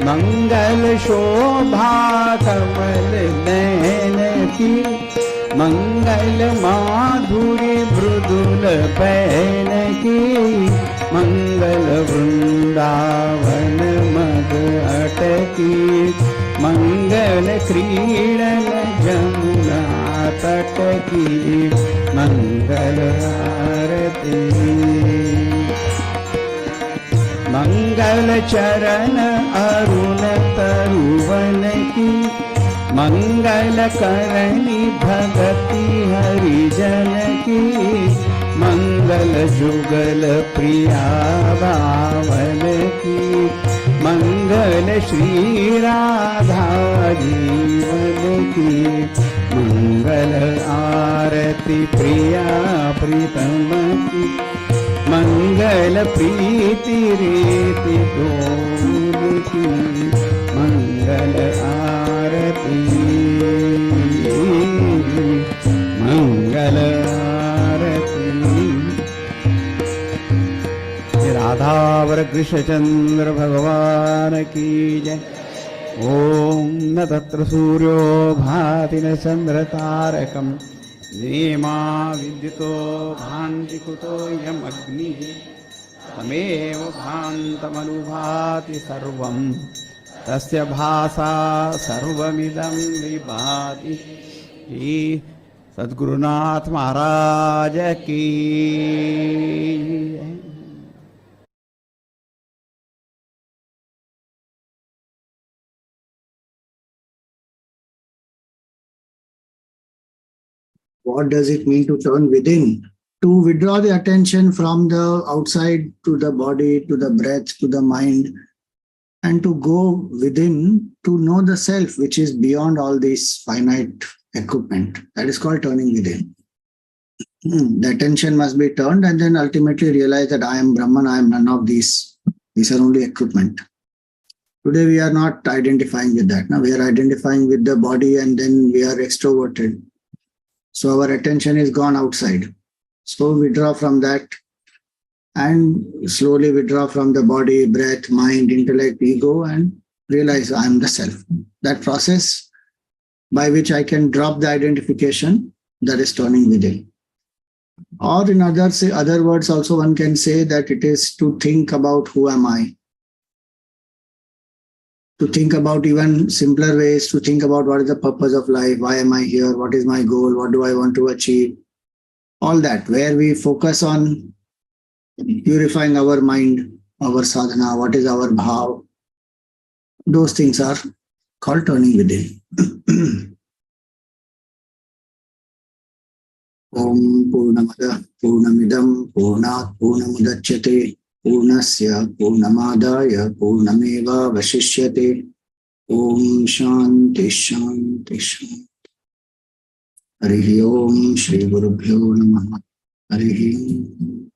मंगल शोभा कमल नयन की मंगल माधुरी मृदुल पैन की मंगल वृंदावन मद अटकी मंगल क्रीडन जमुना तट की मंगल आरती मंगल चरण अरुण तरुवन की मंगल करणी भगति हरिजन की मंगल जुगल प्रिया भावन की मंगल श्री राधा जीवन की मंगल आरती प्रिया प्रीतम की मंगल प्रीति रीति डोल की मंगल आरती मंगल आरती। राधावर कृष्णचंद्र भगवान की जय। ओम न तत्र सूर्यो भाति न चंद्र तारकम नेमा विद्युतो भान्ति कुतोऽयम् अग्निः तमेव भान्तमनुभाति सर्वं तस्य भासा सर्वमिदं विभाति। सद्गुरुनाथ महाराज की। What does it mean to turn within? To withdraw the attention from the outside to the body, to the breath, to the mind, and to go within to know the self, which is beyond all this finite equipment. That is called turning within. The attention must be turned and then ultimately realize that I am Brahman, I am none of these. These are only equipment. Today we are not identifying with that. Now we are identifying with the body and then we are extroverted. So our attention is gone outside. So withdraw from that and slowly withdraw from the body, breath, mind, intellect, ego, and realize I am the self. That process by which I can drop the identification, that is turning within. Or in other words also one can say that it is to think about who am I. To think about even simpler ways, to think about what is the purpose of life, why am I here, what is my goal, what do I want to achieve. All that, where we focus on purifying our mind, our sadhana, what is our bhav. Those things are called turning within. Om Purnamada Purnamidam Purnat Purnamudachyate Purnasya Purnamadaya Purnameva Vashishyate. Om Shanti Shanti Shanti. Harihi Om Shri Gurubhyo Namaha. Harihi Om.